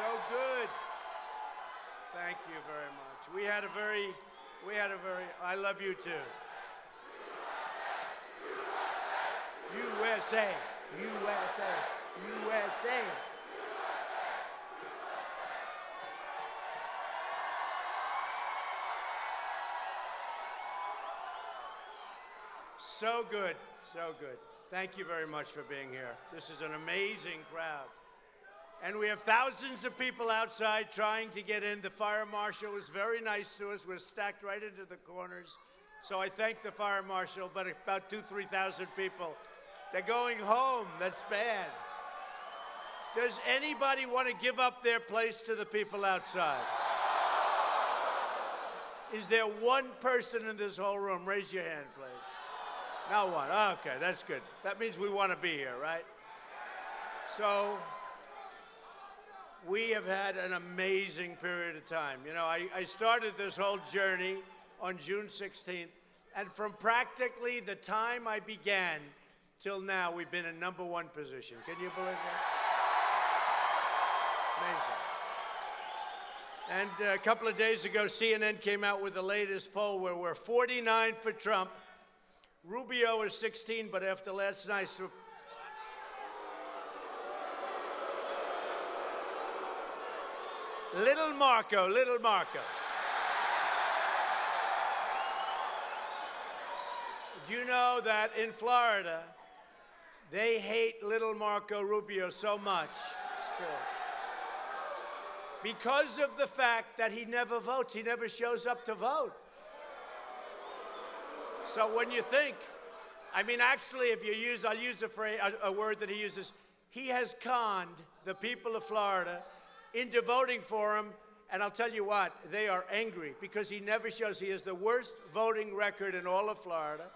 So good. Thank you very much. We had a very, I love you too. USA, USA, USA. So good, so good. Thank you very much for being here. This is an amazing crowd. And we have thousands of people outside trying to get in. The fire marshal was very nice to us. We're stacked right into the corners. So I thank the fire marshal, but about 2,000 to 3,000 people. They're going home. That's bad. Does anybody want to give up their place to the people outside? Is there one person in this whole room? Raise your hand, please. Not one. Okay, that's good. That means we want to be here, right? So we have had an amazing period of time. You know, I started this whole journey on June 16th, and from practically the time I began till now, we've been in #1 position. Can you believe that? Amazing. And a couple of days ago, CNN came out with the latest poll where we're 49 for Trump. Rubio is 16, but after last night's... Little Marco. Do you know that in Florida, they hate little Marco Rubio so much? It's true. Because of the fact that he never votes. He never shows up to vote. So when you think, I mean, actually, if you use, I'll use a word that he uses, he has conned the people of Florida into voting for him, and I'll tell you what, they are angry because he never shows. He has the worst voting record in all of Florida.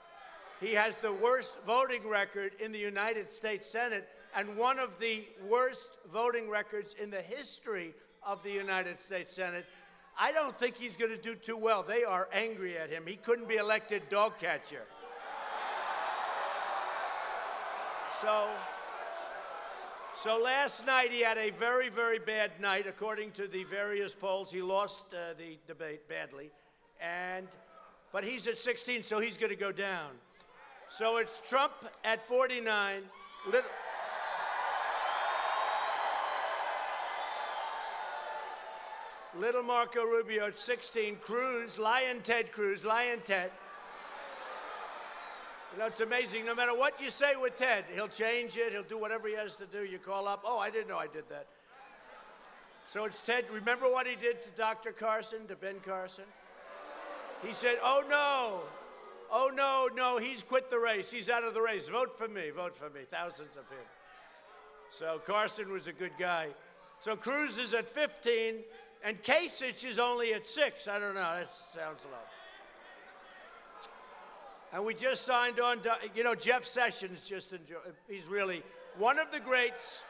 He has the worst voting record in the United States Senate and one of the worst voting records in the history of the United States Senate. I don't think he's going to do too well. They are angry at him. He couldn't be elected dog catcher. So last night he had a very, very bad night. According to the various polls, he lost the debate badly. But he's at 16, so he's going to go down. So it's Trump at 49. Little Marco Rubio at 16. Cruz, Lion Ted Cruz, Lion Ted. You know, it's amazing. No matter what you say with Ted, he'll change it. He'll do whatever he has to do. You call up, oh, I didn't know I did that. So it's Ted. Remember what he did to Dr. Carson, to Ben Carson? He said, oh, no, he's quit the race. He's out of the race. Vote for me. Thousands of him. So Carson was a good guy. So Cruz is at 15, and Kasich is only at 6. I don't know. That sounds low. And we just signed on, you know, Jeff Sessions he's really one of the greats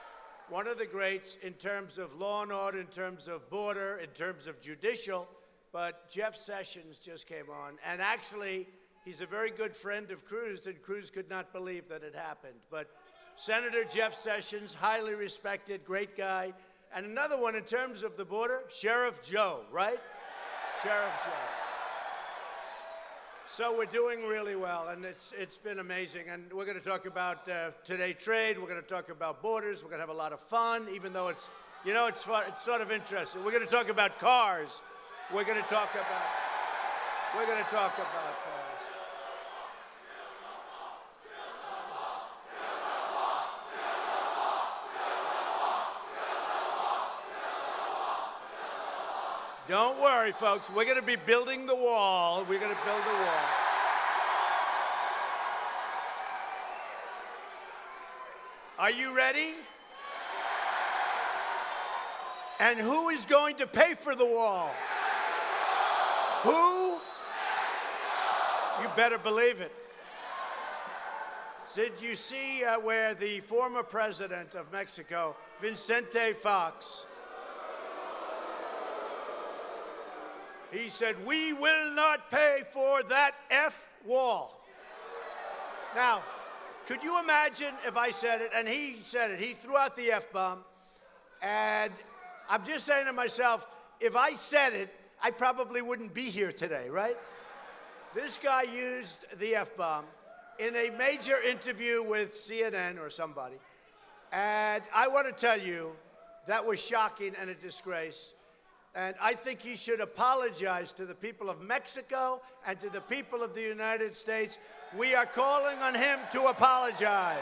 in terms of law and order, in terms of border, in terms of judicial. But Jeff Sessions just came on. And actually, he's a very good friend of Cruz, and Cruz could not believe that it happened. But Senator Jeff Sessions, highly respected, great guy. And another one in terms of the border, Sheriff Joe, right? Sheriff Joe. So we're doing really well, and it's been amazing. And we're going to talk about today trade. We're going to talk about borders. We're going to have a lot of fun, even though it's fun, it's sort of interesting. We're going to talk about cars. We're going to talk about cars. Don't worry, folks. We're going to be building the wall. We're going to build the wall. Are you ready? And who is going to pay for the wall? Who? You better believe it. Did you see where the former president of Mexico, Vicente Fox, he said, we will not pay for that F wall. Now, could you imagine if I said it, and he said it, he threw out the F-bomb, and I'm just saying to myself, if I said it, I probably wouldn't be here today, right? This guy used the F-bomb in a major interview with CNN or somebody. And I want to tell you, that was shocking and a disgrace. And I think he should apologize to the people of Mexico and to the people of the United States. We are calling on him to apologize.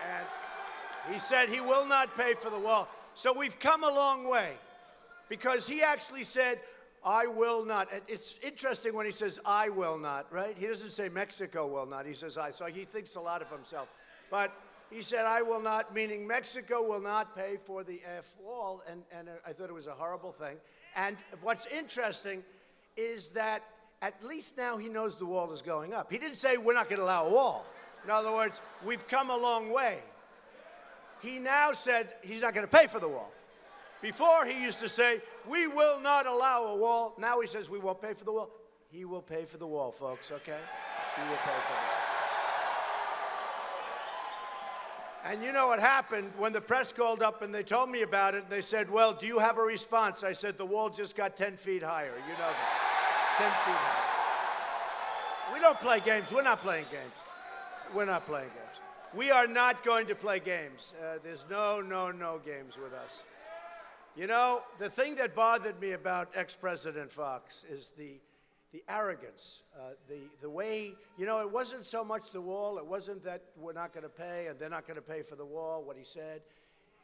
And he said he will not pay for the wall. So we've come a long way, because he actually said, I will not. And it's interesting when he says, I will not, right? He doesn't say Mexico will not. He says, I. So he thinks a lot of himself. But he said, I will not, meaning Mexico will not pay for the F-wall. And I thought it was a horrible thing. And what's interesting is that at least now he knows the wall is going up. He didn't say we're not going to allow a wall. In other words, we've come a long way. He now said he's not going to pay for the wall. Before, he used to say, we will not allow a wall. Now he says we won't pay for the wall. He will pay for the wall, folks, okay? He will pay for it. And you know what happened when the press called up and they told me about it? They said, well, do you have a response? I said, the wall just got 10 feet higher. You know that. 10 feet higher. We don't play games. We're not playing games. We're not playing games. We are not going to play games. There's no games with us. You know, the thing that bothered me about ex-President Fox is the arrogance, the way, you know, it wasn't so much the wall. It wasn't that we're not going to pay and they're not going to pay for the wall, what he said.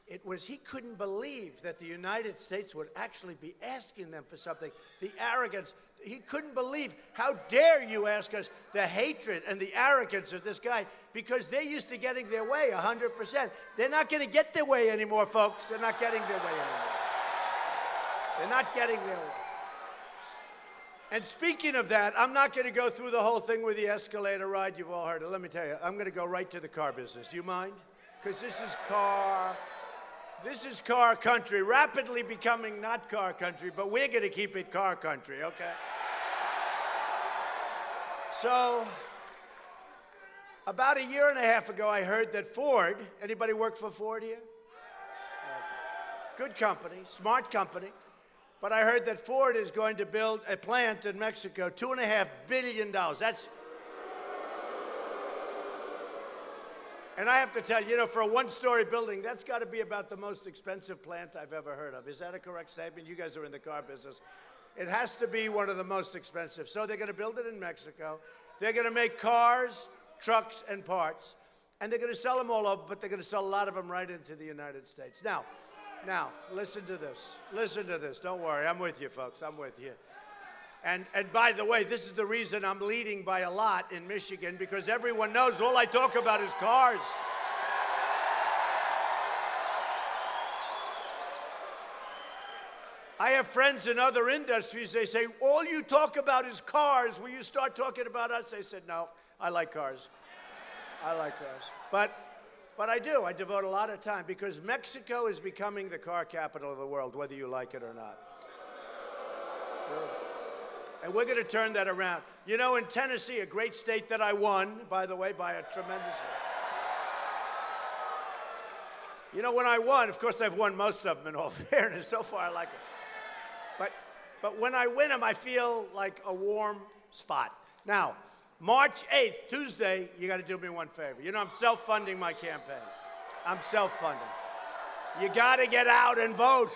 It was he couldn't believe that the United States would actually be asking them for something. The arrogance. He couldn't believe, how dare you ask us, the hatred and the arrogance of this guy, because they're used to getting their way 100%. They're not going to get their way anymore, folks. They're not getting their way anymore. They're not getting their way. And speaking of that, I'm not going to go through the whole thing with the escalator ride. You've all heard it. Let me tell you, I'm going to go right to the car business. Do you mind? Because this is car country, rapidly becoming not car country, but we're going to keep it car country, okay? So, about a year and a half ago, I heard that Ford, anybody work for Ford here? Good company, smart company. But I heard that Ford is going to build a plant in Mexico, $2.5 billion. And I have to tell you, you know, for a one-story building, that's got to be about the most expensive plant I've ever heard of. Is that a correct statement? You guys are in the car business. It has to be one of the most expensive. So they're going to build it in Mexico. They're going to make cars, trucks, and parts. And they're going to sell them all over, but they're going to sell a lot of them right into the United States. Now, listen to this. Listen to this. Don't worry. I'm with you, folks. I'm with you. And by the way, this is the reason I'm leading by a lot in Michigan, because everyone knows all I talk about is cars. I have friends in other industries. They say, all you talk about is cars. Will you start talking about us? I said, no, I like cars. I like cars. But I do. I devote a lot of time, because Mexico is becoming the car capital of the world, whether you like it or not. Sure. And we're going to turn that around. You know, in Tennessee, a great state that I won, by the way, by a tremendous way. You know, when I won, of course, I've won most of them in all fairness. So far, I like it. But when I win them, I feel like a warm spot. Now, March 8th, Tuesday, you got to do me one favor. You know, I'm self-funding my campaign. I'm self-funding. You got to get out and vote.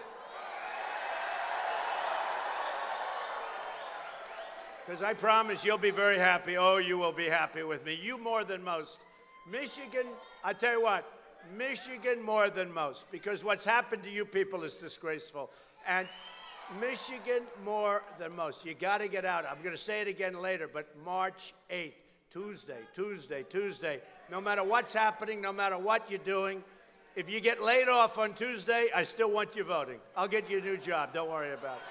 Because I promise you'll be very happy. Oh, you will be happy with me. You more than most. Michigan, I tell you what, Michigan more than most. Because what's happened to you people is disgraceful. And Michigan more than most. You got to get out. I'm going to say it again later, but March 8th, Tuesday. No matter what's happening, no matter what you're doing, if you get laid off on Tuesday, I still want you voting. I'll get you a new job. Don't worry about it.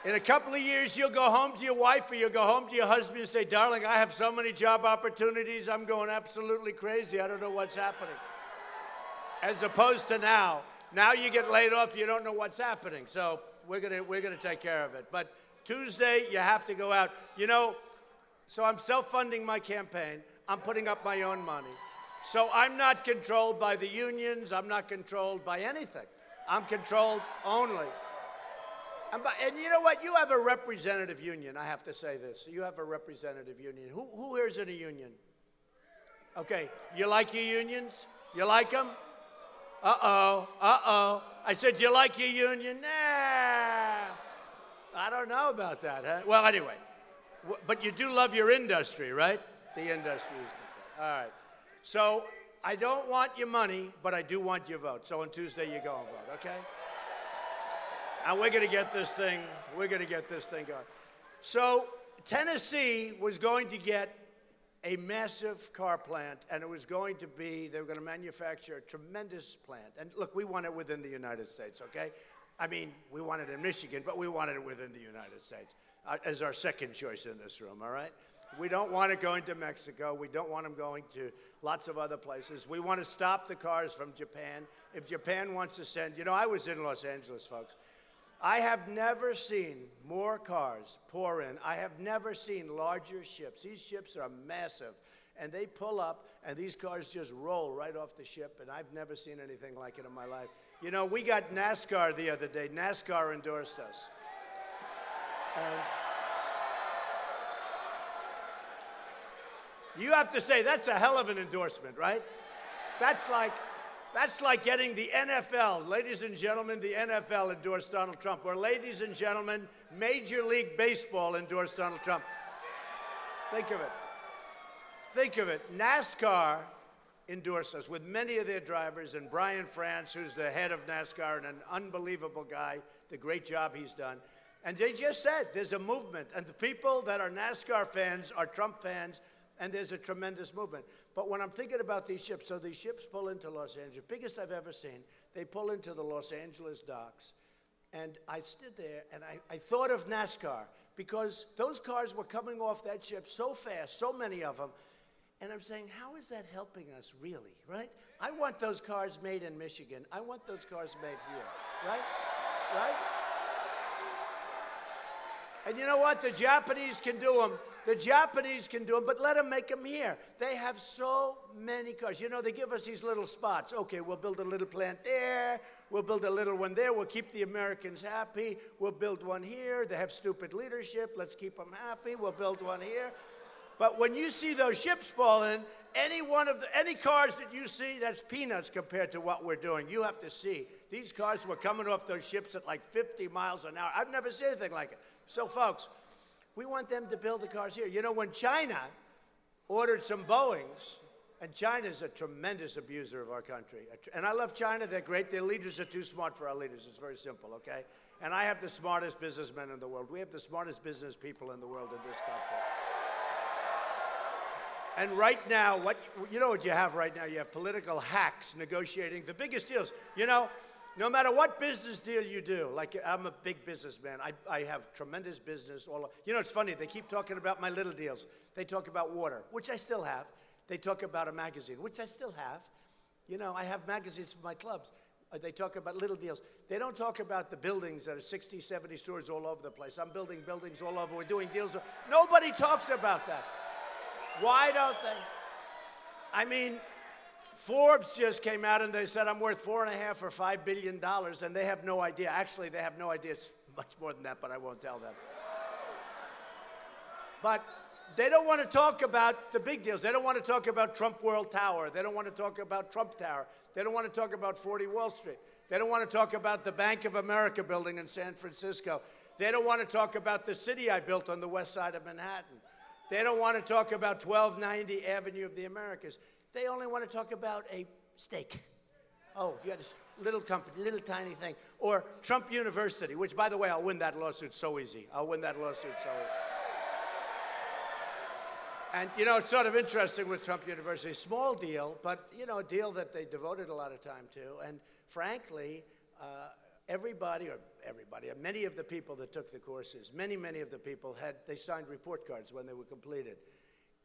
In a couple of years, you'll go home to your wife or you'll go home to your husband and say, darling, I have so many job opportunities. I'm going absolutely crazy. I don't know what's happening. As opposed to now. Now you get laid off, you don't know what's happening. So we're gonna take care of it. But Tuesday, you have to go out. You know, so I'm self-funding my campaign. I'm putting up my own money. So I'm not controlled by the unions. I'm not controlled by anything. I'm controlled only. And you know what? You have a representative union. I have to say this. You have a representative union. Who here is in a union? Okay. You like your unions? You like them? Uh-oh. I said, you like your union? Nah. I don't know about that, huh? Well, anyway. But you do love your industry, right? The industry is the all right. So I don't want your money, but I do want your vote. So on Tuesday, you go and vote, okay? And we're going to get this thing, going. So Tennessee was going to get a massive car plant, and it was going to be, they were going to manufacture a tremendous plant. And look, we want it within the United States, okay? I mean, we want it in Michigan, but we wanted it within the United States as our second choice in this room, all right? We don't want it going to Mexico. We don't want them going to lots of other places. We want to stop the cars from Japan. If Japan wants to send, you know, I was in Los Angeles, folks. I have never seen more cars pour in. I have never seen larger ships. These ships are massive, and they pull up, and these cars just roll right off the ship, and I've never seen anything like it in my life. You know, we got NASCAR the other day. NASCAR endorsed us. And you have to say, that's a hell of an endorsement, right? That's like getting the NFL. Ladies and gentlemen, the NFL endorsed Donald Trump. Or ladies and gentlemen, Major League Baseball endorsed Donald Trump. Think of it. Think of it. NASCAR endorsed us with many of their drivers, and Brian France, who's the head of NASCAR and an unbelievable guy, the great job he's done. And they just said there's a movement, and the people that are NASCAR fans are Trump fans, and there's a tremendous movement. But when I'm thinking about these ships, so these ships pull into Los Angeles, biggest I've ever seen. They pull into the Los Angeles docks. And I stood there, and I thought of NASCAR, because those cars were coming off that ship so fast, so many of them. And I'm saying, how is that helping us, really, right? I want those cars made in Michigan. I want those cars made here, right? Right? And you know what? The Japanese can do them. The Japanese can do them, but let them make them here. They have so many cars. You know, they give us these little spots. Okay, we'll build a little plant there. We'll build a little one there. We'll keep the Americans happy. We'll build one here. They have stupid leadership. Let's keep them happy. We'll build one here. But when you see those ships fall in, any cars that you see, that's peanuts compared to what we're doing. You have to see. These cars were coming off those ships at like 50 miles an hour. I've never seen anything like it. So, folks, we want them to build the cars here. You know, when China ordered some Boeings, and China's a tremendous abuser of our country. And I love China. They're great. Their leaders are too smart for our leaders. It's very simple, okay? And I have the smartest businessmen in the world. We have the smartest business people in the world in this country. And right now, you know what you have right now? You have political hacks negotiating the biggest deals. You know, no matter what business deal you do, like I'm a big businessman. I have tremendous business. You know, it's funny. They keep talking about my little deals. They talk about water, which I still have. They talk about a magazine, which I still have. You know, I have magazines for my clubs. They talk about little deals. They don't talk about the buildings that are 60, 70 stories all over the place. I'm building buildings all over. We're doing deals. Nobody talks about that. Why don't they? I mean, Forbes just came out and they said I'm worth $4.5 or $5 billion, and they have no idea. Actually, they have no idea. It's much more than that, but I won't tell them. But they don't want to talk about the big deals. They don't want to talk about Trump World Tower. They don't want to talk about Trump Tower. They don't want to talk about 40 Wall Street. They don't want to talk about the Bank of America building in San Francisco. They don't want to talk about the city I built on the west side of Manhattan. They don't want to talk about 1290 Avenue of the Americas. They only want to talk about a steak. Oh, you got a little company, little tiny thing. Or Trump University, which, by the way, I'll win that lawsuit so easy. I'll win that lawsuit so easy. And, you know, it's sort of interesting with Trump University. Small deal, but, you know, a deal that they devoted a lot of time to. And, frankly, many of the people that took the courses, many of the people they signed report cards when they were completed.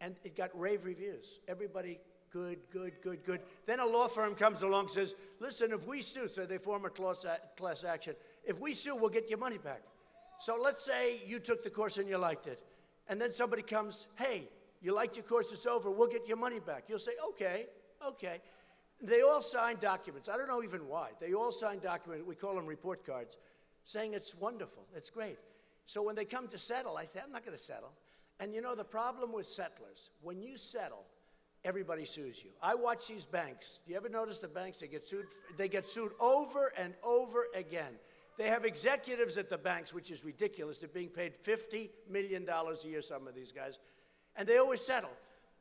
And it got rave reviews. Everybody good, good, good, good. Then a law firm comes along and says, listen, if we sue, so they form a class action. If we sue, we'll get your money back. So let's say you took the course and you liked it. And then somebody comes, hey, you liked your course, it's over, we'll get your money back. You'll say, okay, okay. They all sign documents. I don't know even why. They all sign documents, we call them report cards, saying it's wonderful, it's great. So when they come to settle, I say, I'm not going to settle. And you know, the problem with settlers, when you settle, everybody sues you. I watch these banks. Do you ever notice the banks, they get sued over and over again. They have executives at the banks, which is ridiculous. They're being paid $50 million a year, some of these guys, and they always settle.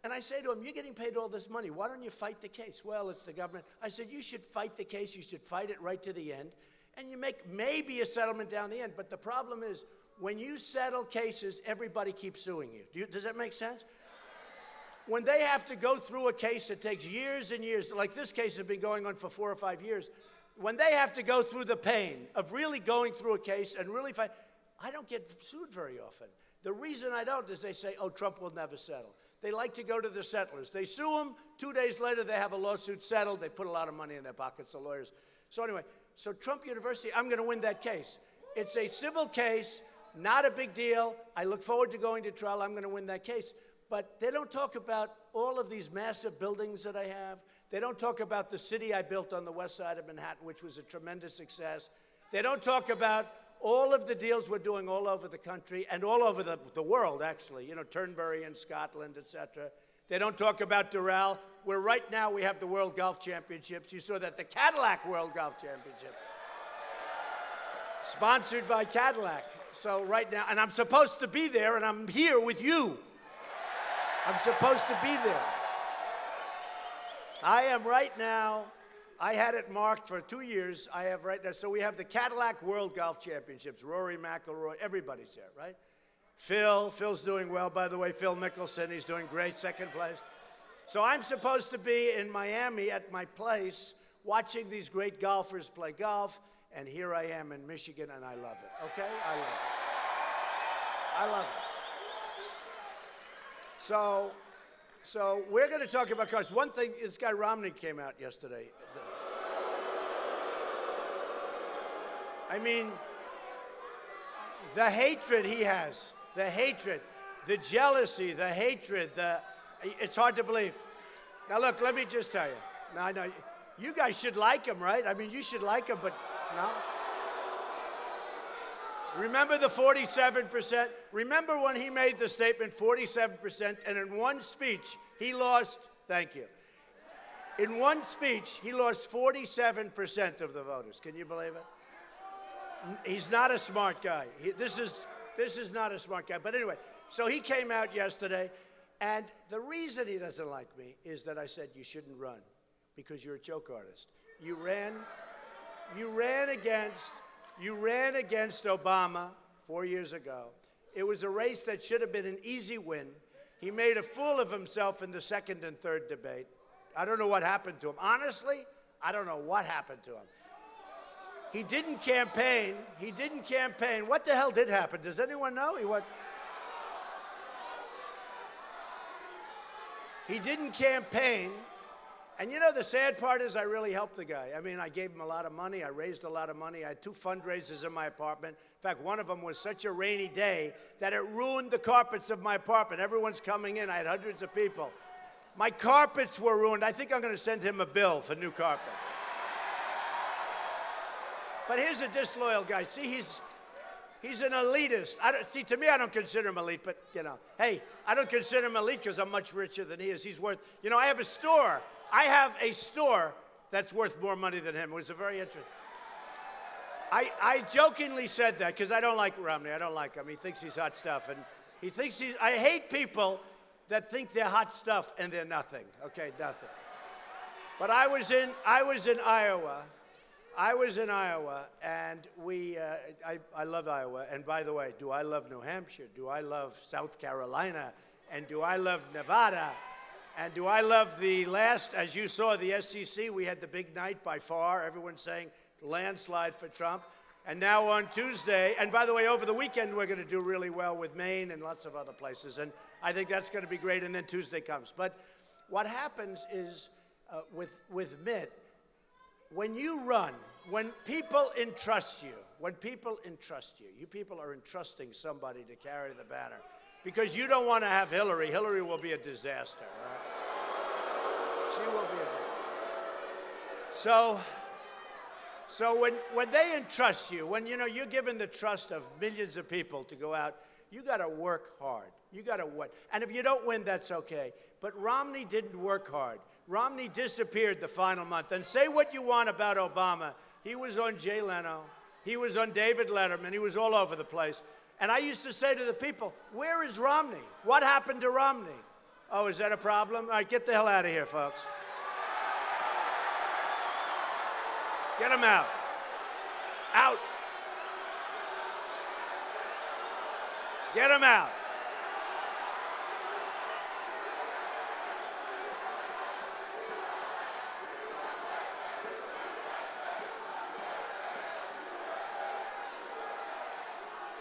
And I say to them, you're getting paid all this money. Why don't you fight the case? Well, it's the government. I said, you should fight the case. You should fight it right to the end, and you make maybe a settlement down the end. But the problem is, when you settle cases, everybody keeps suing you. Does that make sense? When they have to go through a case that takes years and years, like this case has been going on for 4 or 5 years, when they have to go through the pain of really going through a case and really fight, I don't get sued very often. The reason I don't is they say, oh, Trump will never settle. They like to go to the settlers. They sue them. 2 days later, they have a lawsuit settled. They put a lot of money in their pockets, the lawyers. So anyway, so Trump University, I'm going to win that case. It's a civil case, not a big deal. I look forward to going to trial. I'm going to win that case. But they don't talk about all of these massive buildings that I have. They don't talk about the city I built on the west side of Manhattan, which was a tremendous success. They don't talk about all of the deals we're doing all over the country and all over the world, actually. You know, Turnberry in Scotland, et cetera. They don't talk about Doral, where right now we have the World Golf Championships. You saw that, the Cadillac World Golf Championship, sponsored by Cadillac. So right now, and I'm supposed to be there, and I'm here with you. I'm supposed to be there. I am right now, I had it marked for 2 years. I have right now, so we have the Cadillac World Golf Championships. Rory McIlroy, everybody's there, right? Phil's doing well, by the way. Phil Mickelson, he's doing great, second place. So I'm supposed to be in Miami at my place watching these great golfers play golf, and here I am in Michigan, and I love it, okay? I love it. I love it. So we're going to talk about cars. One thing, this guy Romney came out yesterday. I mean, the hatred he has, the hatred, the jealousy, the hatred, it's hard to believe. Now, look, let me just tell you. Now, I know you guys should like him, right? I mean, you should like him, but no? Remember the 47%? Remember when he made the statement 47%, and in one speech, he lost, thank you. In one speech, he lost 47% of the voters. Can you believe it? He's not a smart guy. This is not a smart guy. But anyway, so he came out yesterday, and the reason he doesn't like me is that I said you shouldn't run because you're a joke artist. You ran against Obama 4 years ago. It was a race that should have been an easy win. He made a fool of himself in the second and third debate. I don't know what happened to him. Honestly, I don't know what happened to him. He didn't campaign. What the hell did happen? Does anyone know? He didn't campaign. And you know, the sad part is I really helped the guy. I mean, I gave him a lot of money. I raised a lot of money. I had 2 fundraisers in my apartment. In fact, one of them was such a rainy day that it ruined the carpets of my apartment. Everyone's coming in. I had hundreds of people. My carpets were ruined. I think I'm going to send him a bill for new carpet. But here's a disloyal guy. See, he's an elitist. See, to me, I don't consider him elite, but, you know, hey, I don't consider him elite because I'm much richer than he is. He's worth, you know, I have a store that's worth more money than him. It was a very interesting. I jokingly said that because I don't like Romney. I don't like him. He thinks he's hot stuff. And he thinks I hate people that think they're hot stuff and they're nothing. Okay, nothing. But I was in Iowa. And I love Iowa. And by the way, do I love New Hampshire? Do I love South Carolina? And do I love Nevada? And do I love the last, as you saw, the SEC, we had the big night by far. Everyone's saying landslide for Trump. And now on Tuesday, and by the way, over the weekend, we're going to do really well with Maine and lots of other places. And I think that's going to be great. And then Tuesday comes. But what happens is with Mitt, when you run, when people entrust you, you people are entrusting somebody to carry the banner because you don't want to have Hillary. Hillary will be a disaster. Right? She will be a disaster. So when they entrust you, when you're given the trust of millions of people to go out, you got to work hard. You got to win. And if you don't win, that's okay. But Romney didn't work hard. Romney disappeared the final month. And say what you want about Obama. He was on Jay Leno. He was on David Letterman. He was all over the place. And I used to say to the people, where is Romney? What happened to Romney? Oh, is that a problem? All right, get the hell out of here, folks. Get him out. Out. Get him out.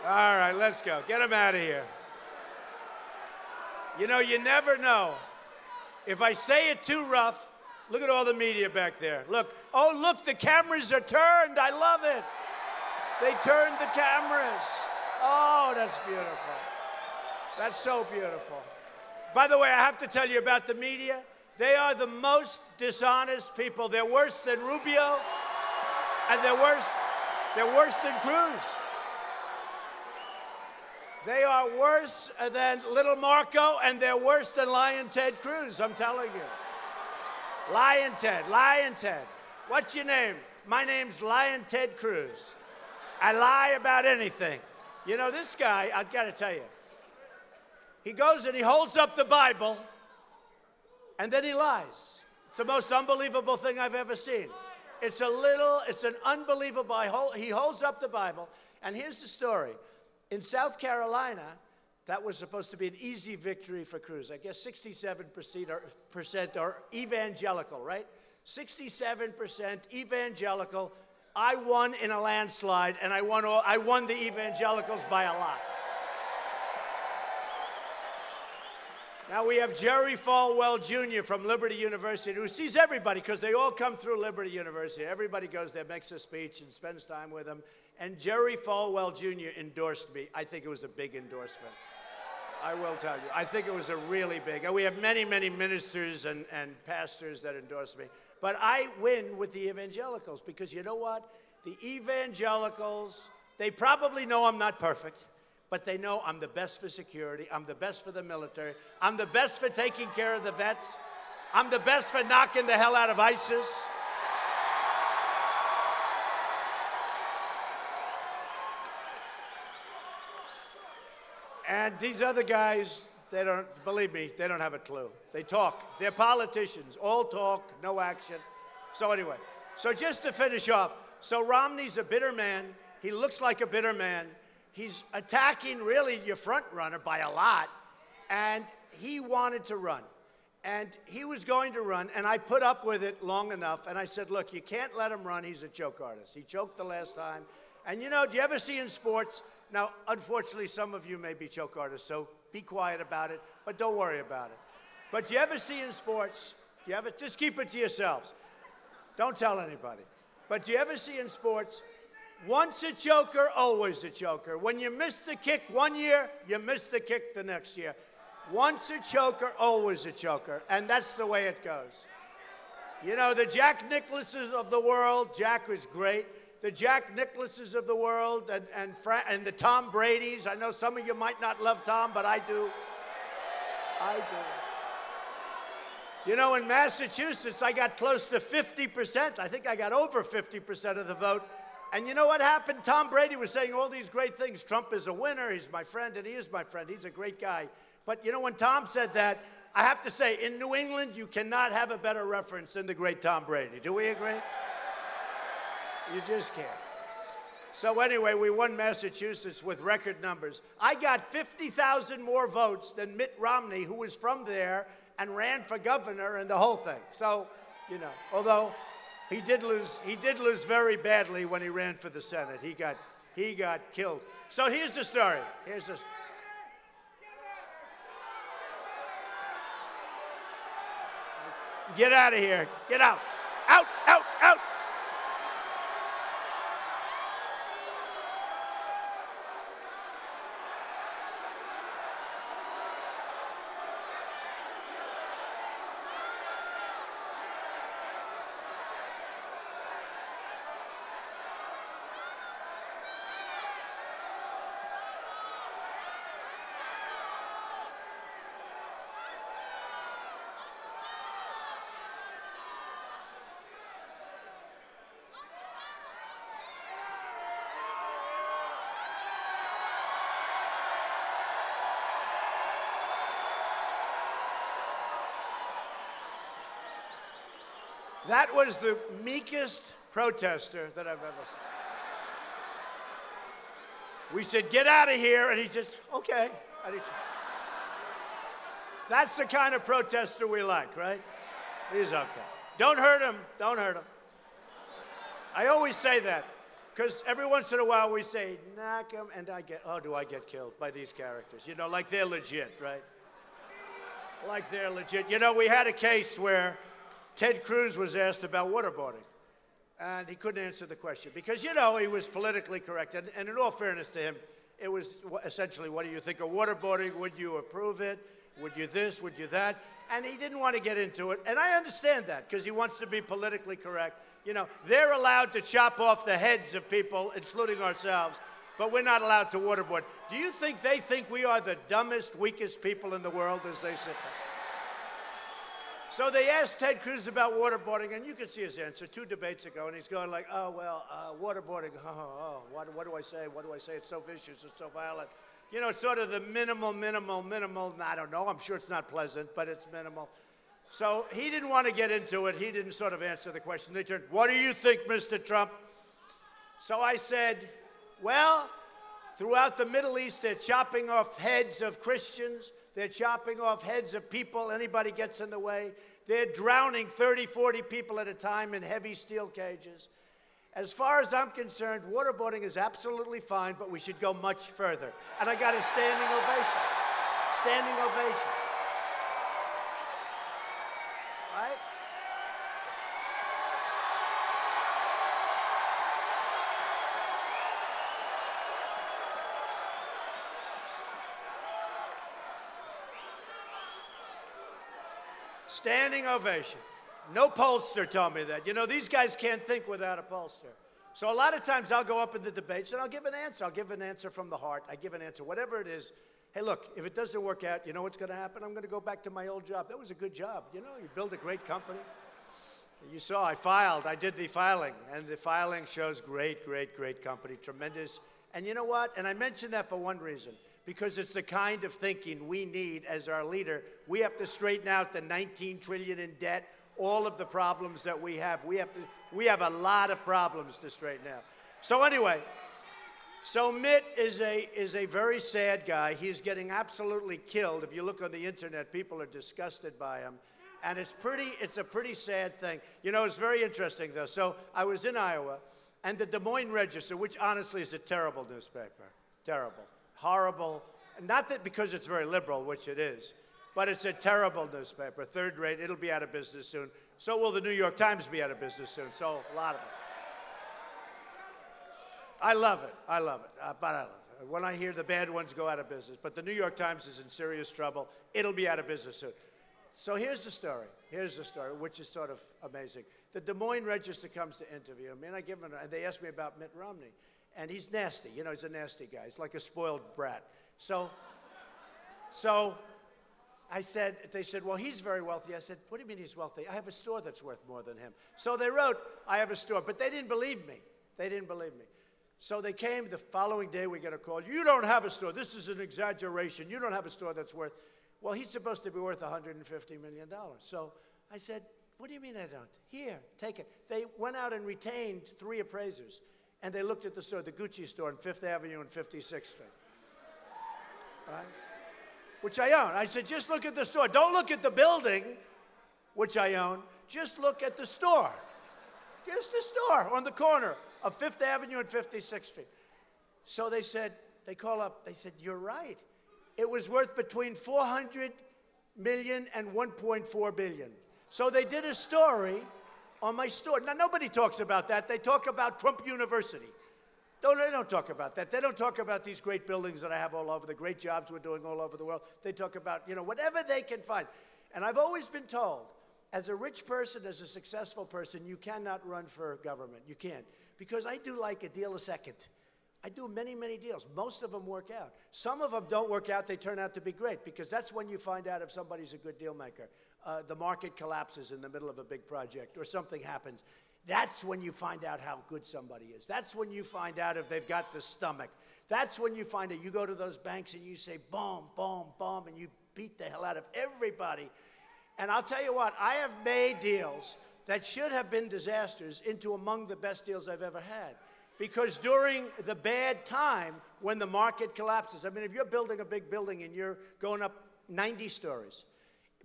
All right, let's go. Get him out of here. You never know. If I say it too rough, look at all the media back there. Look. Oh, look, the cameras are turned. I love it. They turned the cameras. Oh, that's beautiful. That's so beautiful. By the way, I have to tell you about the media. They are the most dishonest people. They're worse than Rubio, and they're worse than Cruz. They are worse than Little Marco, and they're worse than Lion Ted Cruz, I'm telling you. Lion Ted. What's your name? My name's Lion Ted Cruz. I lie about anything. This guy, I've got to tell you, he goes and he holds up the Bible, and then he lies. It's the most unbelievable thing I've ever seen. It's an unbelievable, he holds up the Bible, and here's the story. In South Carolina, that was supposed to be an easy victory for Cruz. I guess 67% are evangelical, right? 67% evangelical. I won in a landslide, and I won the evangelicals by a lot. Now we have Jerry Falwell Jr. from Liberty University, who sees everybody because they all come through Liberty University. Everybody goes there, makes a speech, and spends time with them. And Jerry Falwell Jr. endorsed me. I think it was a big endorsement. I will tell you. I think it was a really big. And we have many, many ministers and pastors that endorse me. But I win with the evangelicals because you know what? The evangelicals, they probably know I'm not perfect, but they know I'm the best for security. I'm the best for the military. I'm the best for taking care of the vets. I'm the best for knocking the hell out of ISIS. And these other guys, they don't, believe me, they don't have a clue. They talk. They're politicians. All talk, no action. So anyway, so just to finish off, so Romney's a bitter man. He looks like a bitter man. He's attacking really your front runner by a lot. And he wanted to run. And he was going to run, and I put up with it long enough. And I said, look, you can't let him run. He's a choke artist. He choked the last time. And do you ever see in sports? Now, unfortunately, some of you may be choke artists, so be quiet about it, but don't worry about it. But do you ever see in sports, just keep it to yourselves. Don't tell anybody. But do you ever see in sports, once a choker, always a choker. When you miss the kick one year, you miss the kick the next year. Once a choker, always a choker. And that's the way it goes. The Jack Nicklaus's of the world, Jack was great. The Jack Nicklaus's of the world and the Tom Brady's. I know some of you might not love Tom, but I do. I do. In Massachusetts, I got close to 50%. I think I got over 50% of the vote. And you know what happened? Tom Brady was saying all these great things. Trump is a winner. He's my friend, and he is my friend. He's a great guy. But when Tom said that, I have to say, in New England, you cannot have a better reference than the great Tom Brady. Do we agree? You just can't. So anyway, we won Massachusetts with record numbers. I got 50,000 more votes than Mitt Romney, who was from there and ran for governor and the whole thing. So, although he did lose very badly when he ran for the Senate. He got killed. So here's the story. Get out of here. Get out. Out, out, out. That was the meekest protester that I've ever seen. We said, get out of here, and he just, okay. That's the kind of protester we like, right? He's okay. Don't hurt him. Don't hurt him. I always say that, because every once in a while we say, knock him, and do I get killed by these characters? You know, like they're legit, right? Like they're legit. You know, we had a case where Ted Cruz was asked about waterboarding, and he couldn't answer the question because, you know, he was politically correct. And in all fairness to him, it was essentially, what do you think of waterboarding? Would you approve it? Would you this? Would you that? And he didn't want to get into it. And I understand that because he wants to be politically correct. You know, they're allowed to chop off the heads of people, including ourselves, but we're not allowed to waterboard. Do you think they think we are the dumbest, weakest people in the world as they sit there? So they asked Ted Cruz about waterboarding, and you can see his answer 2 debates ago, and he's going like, oh, well, waterboarding, what do I say? What do I say? It's so vicious, it's so violent. You know, sort of the minimal, I don't know, I'm sure it's not pleasant, but it's minimal. So he didn't want to get into it. He didn't sort of answer the question. They turned, what do you think, Mr. Trump? So I said, well, throughout the Middle East, they're chopping off heads of Christians. They're chopping off heads of people. Anybody gets in the way. They're drowning 30, 40 people at a time in heavy steel cages. As far as I'm concerned, waterboarding is absolutely fine, but we should go much further. And I got a standing ovation. Standing ovation. Right? Standing ovation. No pollster told me that. You know, these guys can't think without a pollster. So a lot of times I'll go up in the debates and I'll give an answer. I'll give an answer from the heart. I give an answer, whatever it is. Hey, look, if it doesn't work out, you know what's going to happen? I'm going to go back to my old job. That was a good job. You know, you build a great company. You saw I filed. I did the filing. And the filing shows great, great, great company. Tremendous. And you know what? And I mentioned that for one reason. Because it's the kind of thinking we need as our leader. We have to straighten out the $19 trillion in debt, all of the problems that we have. We have a lot of problems to straighten out. So anyway, so Mitt is a very sad guy. He's getting absolutely killed. If you look on the internet, people are disgusted by him. And it's a pretty sad thing. You know, it's very interesting though. So I was in Iowa, and the Des Moines Register, which honestly is a terrible newspaper, terrible. Horrible, not that because it's very liberal, which it is, but it's a terrible newspaper, third rate. It'll be out of business soon. So will the New York Times be out of business soon. So a lot of it. I love it, but I love it. When I hear the bad ones go out of business, but the New York Times is in serious trouble. It'll be out of business soon. So here's the story, which is sort of amazing. The Des Moines Register comes to interview me, and they ask me about Mitt Romney. And he's nasty. You know, he's a nasty guy. He's like a spoiled brat. So I said, they said, well, he's very wealthy. I said, what do you mean he's wealthy? I have a store that's worth more than him. So they wrote, I have a store. But they didn't believe me. They didn't believe me. So they came the following day, we get a call. You don't have a store. This is an exaggeration. You don't have a store that's worth. Well, he's supposed to be worth $150 million. So I said, what do you mean I don't? Here, take it. They went out and retained 3 appraisers. And they looked at the store, the Gucci store on 5th Avenue and 56th Street, right? Which I own. I said, just look at the store. Don't look at the building, which I own. Just look at the store. Just the store on the corner of 5th Avenue and 56th Street. So they said, they call up, they said, you're right. It was worth between $400 million and $1.4 billion. So they did a story on my store. Now, nobody talks about that. They talk about Trump University. No, they don't talk about that. They don't talk about these great buildings that I have all over, the great jobs we're doing all over the world. They talk about, whatever they can find. And I've always been told, as a rich person, as a successful person, you cannot run for government. You can't. Because I do like a deal a second. I do many, many deals. Most of them work out. Some of them don't work out. They turn out to be great, because that's when you find out if somebody's a good deal maker. The market collapses in the middle of a big project or something happens. That's when you find out how good somebody is. That's when you find out if they've got the stomach. That's when you find out. You go to those banks and you say, boom, boom, boom, and you beat the hell out of everybody. And I'll tell you what, I have made deals that should have been disasters into among the best deals I've ever had. Because during the bad time, when the market collapses, I mean, if you're building a big building and you're going up 90 stories,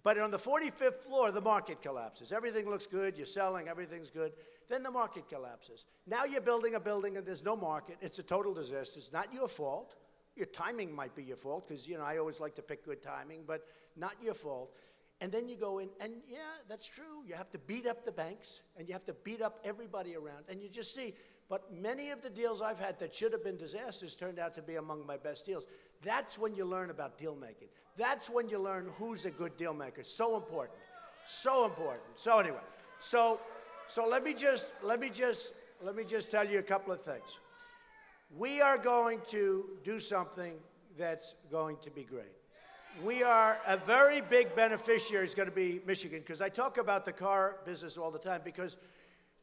but on the 45th floor, the market collapses. Everything looks good. You're selling. Everything's good. Then the market collapses. Now you're building a building and there's no market. It's a total disaster. It's not your fault. Your timing might be your fault because, I always like to pick good timing, but not your fault. And then you go in, and yeah, that's true. You have to beat up the banks, and you have to beat up everybody around. And you just see, but many of the deals I've had that should have been disasters turned out to be among my best deals. That's when you learn about deal making. That's when you learn who's a good deal maker. So important. So important. So anyway, so let me just tell you a couple of things. We are going to do something that's going to be great. We are a very big beneficiary is going to be Michigan, because I talk about the car business all the time, because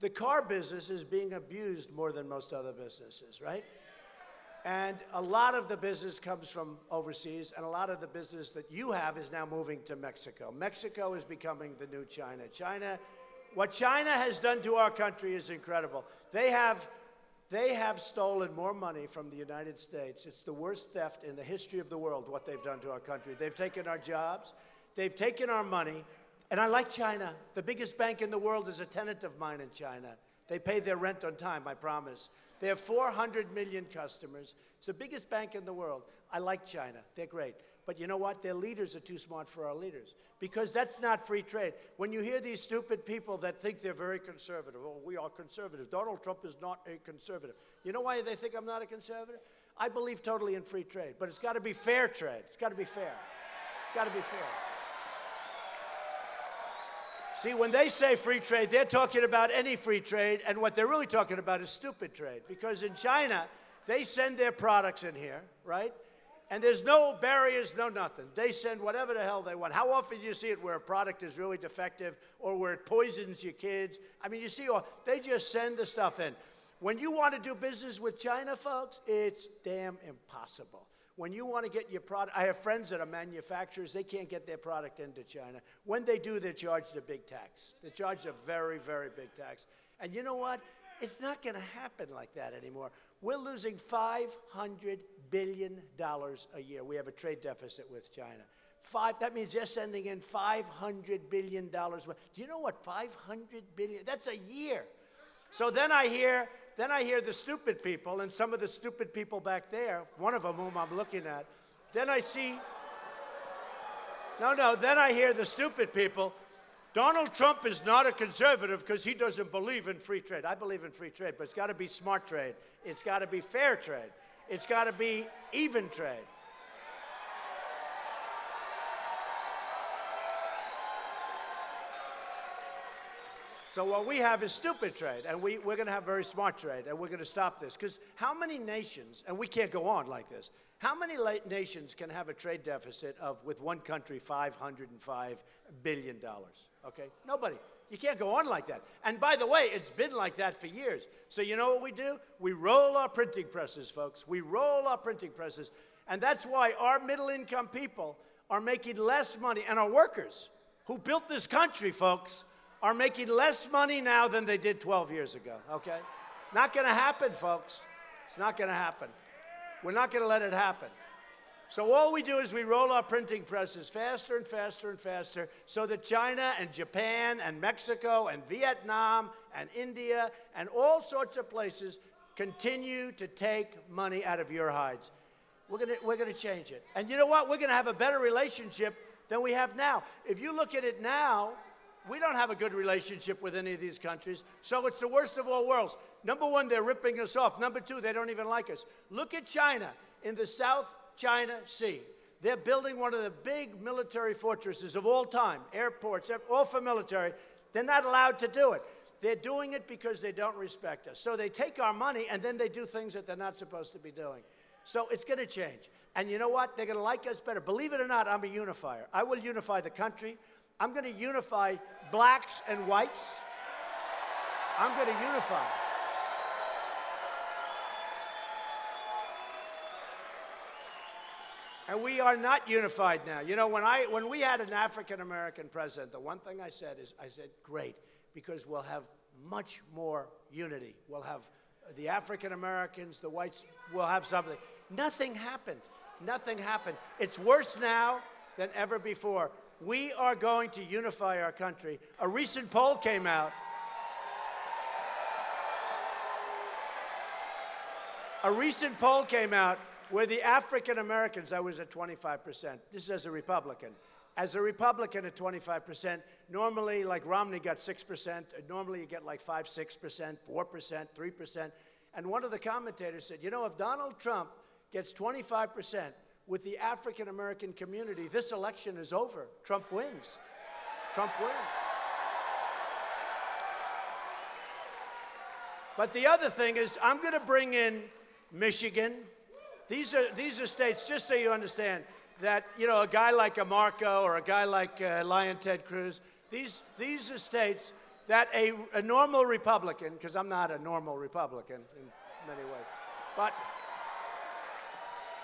the car business is being abused more than most other businesses, right? And a lot of the business comes from overseas, and a lot of the business that you have is now moving to Mexico. Mexico is becoming the new China. What China has done to our country is incredible. They have stolen more money from the United States. It's the worst theft in the history of the world, what they've done to our country. They've taken our jobs. They've taken our money. And I like China. The biggest bank in the world is a tenant of mine in China. They pay their rent on time, I promise. They have 400 million customers. It's the biggest bank in the world. I like China. They're great. But you know what? Their leaders are too smart for our leaders, because that's not free trade. When you hear these stupid people that think they're very conservative, oh, we are conservative. Donald Trump is not a conservative. You know why they think I'm not a conservative? I believe totally in free trade, but it's got to be fair trade. It's got to be fair. It's got to be fair. See, when they say free trade, they're talking about any free trade, and what they're really talking about is stupid trade. Because in China, they send their products in here, right? And there's no barriers, no nothing. They send whatever the hell they want. How often do you see it where a product is really defective or where it poisons your kids? I mean, you see, they just send the stuff in. When you want to do business with China, folks, it's damn impossible. When you want to get your product, I have friends that are manufacturers. They can't get their product into China. When they do, they're charged a big tax. They're charged a very, very big tax. And you know what? It's not going to happen like that anymore. We're losing $500 billion a year. We have a trade deficit with China. That means they're sending in $500 billion. Do you know what $500 billion? That's a year. So then I hear the stupid people, and some of the stupid people back there, one of them whom I'm looking at, then I hear the stupid people. Donald Trump is not a conservative because he doesn't believe in free trade. I believe in free trade, but it's got to be smart trade. It's got to be fair trade. It's got to be even trade. So what we have is stupid trade, and we're going to have very smart trade, and we're going to stop this. Because how many nations, and we can't go on like this, how many nations can have a trade deficit of, with one country, $505 billion? Okay? Nobody. You can't go on like that. And by the way, it's been like that for years. So you know what we do? We roll our printing presses, folks. We roll our printing presses. And that's why our middle-income people are making less money, and our workers who built this country, folks, are making less money now than they did 12 years ago, okay? Not going to happen, folks. It's not going to happen. We're not going to let it happen. So all we do is we roll our printing presses faster and faster and faster so that China and Japan and Mexico and Vietnam and India and all sorts of places continue to take money out of your hides. We're going to change it. And you know what? We're going to have a better relationship than we have now. If you look at it now, We don't have a good relationship with any of these countries, so it's the worst of all worlds. Number one, they're ripping us off. Number two, they don't even like us. Look at China in the South China Sea. They're building one of the big military fortresses of all time, airports, all for military. They're not allowed to do it. They're doing it because they don't respect us. So they take our money, and then they do things that they're not supposed to be doing. So it's going to change. And you know what? They're going to like us better. Believe it or not, I'm a unifier. I will unify the country. I'm going to unify blacks and whites. I'm going to unify. And we are not unified now. You know, when we had an African-American president, the one thing I said is, great, because we'll have much more unity. We'll have the African-Americans, the whites, we'll have something. Nothing happened. Nothing happened. It's worse now than ever before. We are going to unify our country. A recent poll came out. A recent poll came out where the African Americans, I was at 25%. This is as a Republican. As a Republican at 25%, normally, like Romney got 6%. Normally you get like 5, 6%, 4%, 3%. And one of the commentators said, you know, if Donald Trump gets 25% with the African American community, this election is over. Trump wins. Trump wins. But the other thing is, I'm going to bring in Michigan. These are states, just so you understand, that, you know, a guy like a Marco or a guy like Lion Ted Cruz, these are states that a normal Republican, because I'm not a normal Republican in many ways, but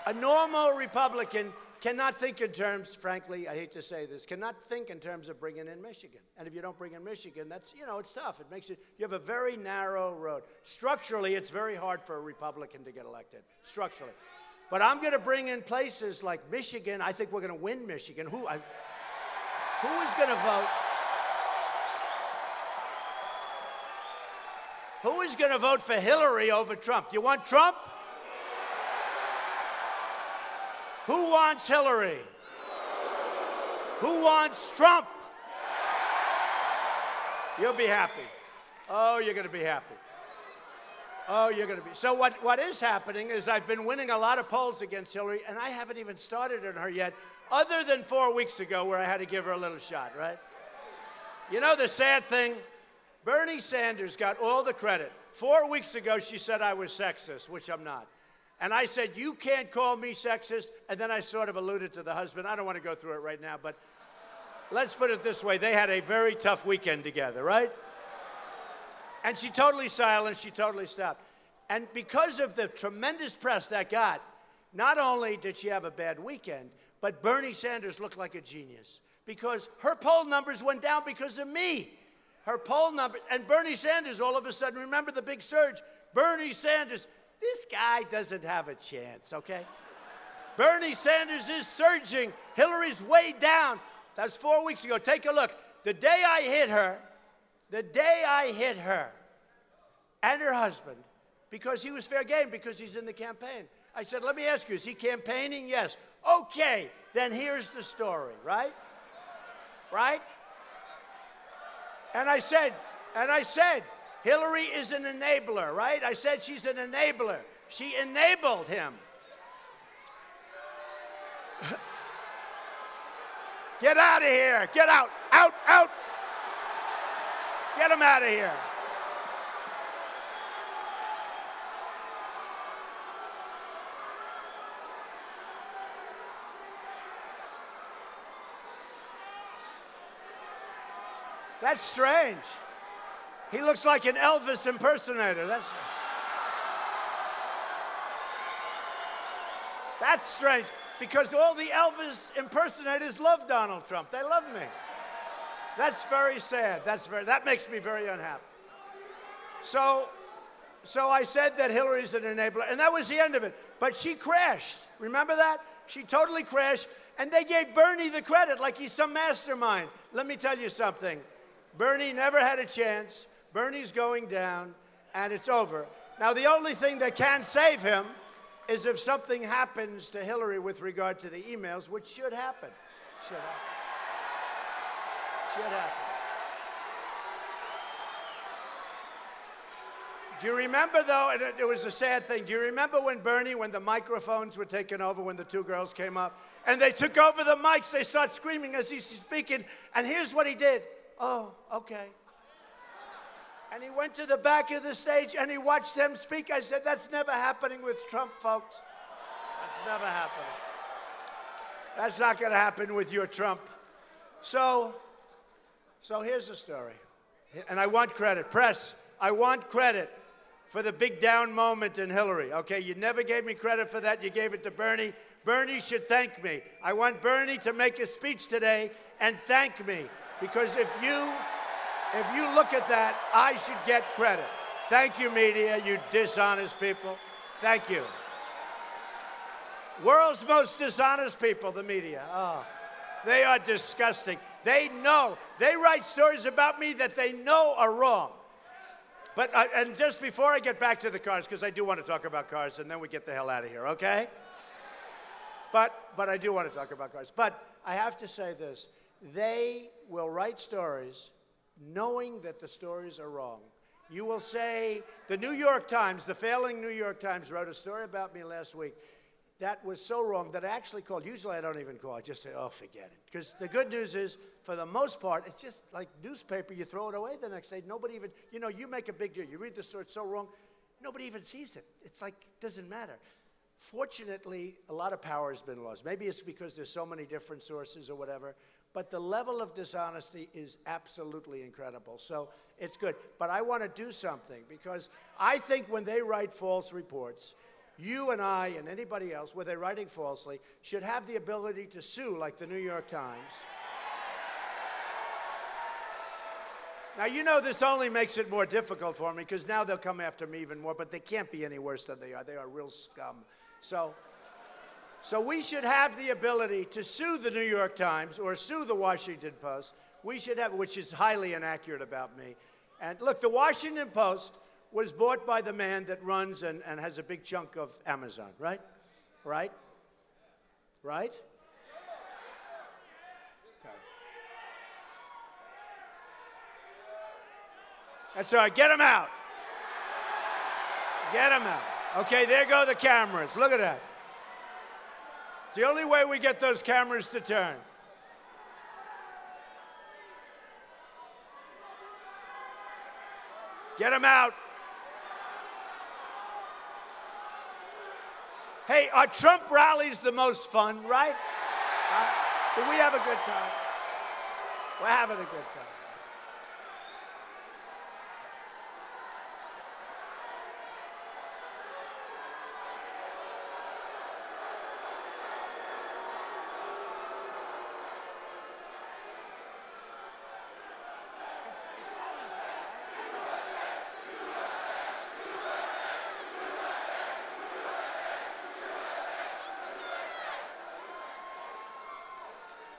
a normal Republican cannot think in terms, frankly, I hate to say this, cannot think in terms of bringing in Michigan. And if you don't bring in Michigan, that's, you know, it's tough. It makes it, you have a very narrow road. Structurally, it's very hard for a Republican to get elected, structurally. But I'm going to bring in places like Michigan. I think we're going to win Michigan. Who is going to vote? Who is going to vote for Hillary over Trump? Do you want Trump? Who wants Hillary? Who wants Trump? You'll be happy. Oh, you're going to be happy. Oh, you're going to be. So what is happening is I've been winning a lot of polls against Hillary, and I haven't even started on her yet, other than 4 weeks ago where I had to give her a little shot, right? You know the sad thing? Bernie Sanders got all the credit. 4 weeks ago, she said I was sexist, which I'm not. And I said, you can't call me sexist. And then I sort of alluded to the husband. I don't want to go through it right now, but let's put it this way. They had a very tough weekend together, right? And she totally silenced. She totally stopped. And because of the tremendous press that got, not only did she have a bad weekend, but Bernie Sanders looked like a genius because her poll numbers went down because of me. Her poll numbers, and Bernie Sanders all of a sudden, remember the big surge? Bernie Sanders, this guy doesn't have a chance, okay? Bernie Sanders is surging. Hillary's way down. That's 4 weeks ago. Take a look. The day I hit her and her husband, because he was fair game, because he's in the campaign, I said, let me ask you, is he campaigning? Yes. Okay, then here's the story, right? Right? And I said, Hillary is an enabler, right? I said she's an enabler. She enabled him. Get out of here. Get out. Out, out. Get him out of here. That's strange. He looks like an Elvis impersonator. That's strange, because all the Elvis impersonators love Donald Trump. They love me. That's very sad. That makes me very unhappy. So I said that Hillary's an enabler, and that was the end of it. But she crashed. Remember that? She totally crashed, and they gave Bernie the credit like he's some mastermind. Let me tell you something. Bernie never had a chance. Bernie's going down, and it's over. Now, the only thing that can save him is if something happens to Hillary with regard to the emails, which should happen. Should happen. Do you remember, though, and it was a sad thing, do you remember when Bernie, when the microphones were taken over, when the two girls came up, and they took over the mics, they start screaming as he's speaking, and here's what he did. Oh, okay. And he went to the back of the stage, and he watched them speak. I said, that's never happening with Trump, folks. That's never happening. That's not going to happen with your Trump. So here's the story. And I want credit. Press, I want credit for the big down moment in Hillary. Okay, you never gave me credit for that. You gave it to Bernie. Bernie should thank me. I want Bernie to make a speech today and thank me. Because if you look at that, I should get credit. Thank you, media, you dishonest people. Thank you. World's most dishonest people, the media. Oh, they are disgusting. They know. They write stories about me that they know are wrong. But, and just before I get back to the cars, because I do want to talk about cars, and then we get the hell out of here, okay? But I do want to talk about cars. But I have to say this. They will write stories knowing that the stories are wrong. You will say, the New York Times, the failing New York Times, wrote a story about me last week that was so wrong that I actually called. Usually I don't even call. I just say, oh, forget it. Because the good news is, for the most part, it's just like newspaper. You throw it away the next day. Nobody even, you make a big deal. You read the story, it's so wrong. Nobody even sees it. It's like, it doesn't matter. Fortunately, a lot of power has been lost. Maybe it's because there's so many different sources or whatever. But the level of dishonesty is absolutely incredible. So it's good. But I want to do something because I think when they write false reports, you and I and anybody else, where they're writing falsely, should have the ability to sue, like the New York Times. Now, this only makes it more difficult for me because now they'll come after me even more, but they can't be any worse than they are. They are real scum. So we should have the ability to sue the New York Times or sue the Washington Post. We should have, which is highly inaccurate about me. And look, the Washington Post was bought by the man that runs and has a big chunk of Amazon, right? Right? Right? Okay. That's all right. Get him out. Get him out. Okay, there go the cameras. Look at that. It's the only way we get those cameras to turn. Get him out. Hey, are Trump rallies the most fun, right? Do we have a good time? We're having a good time.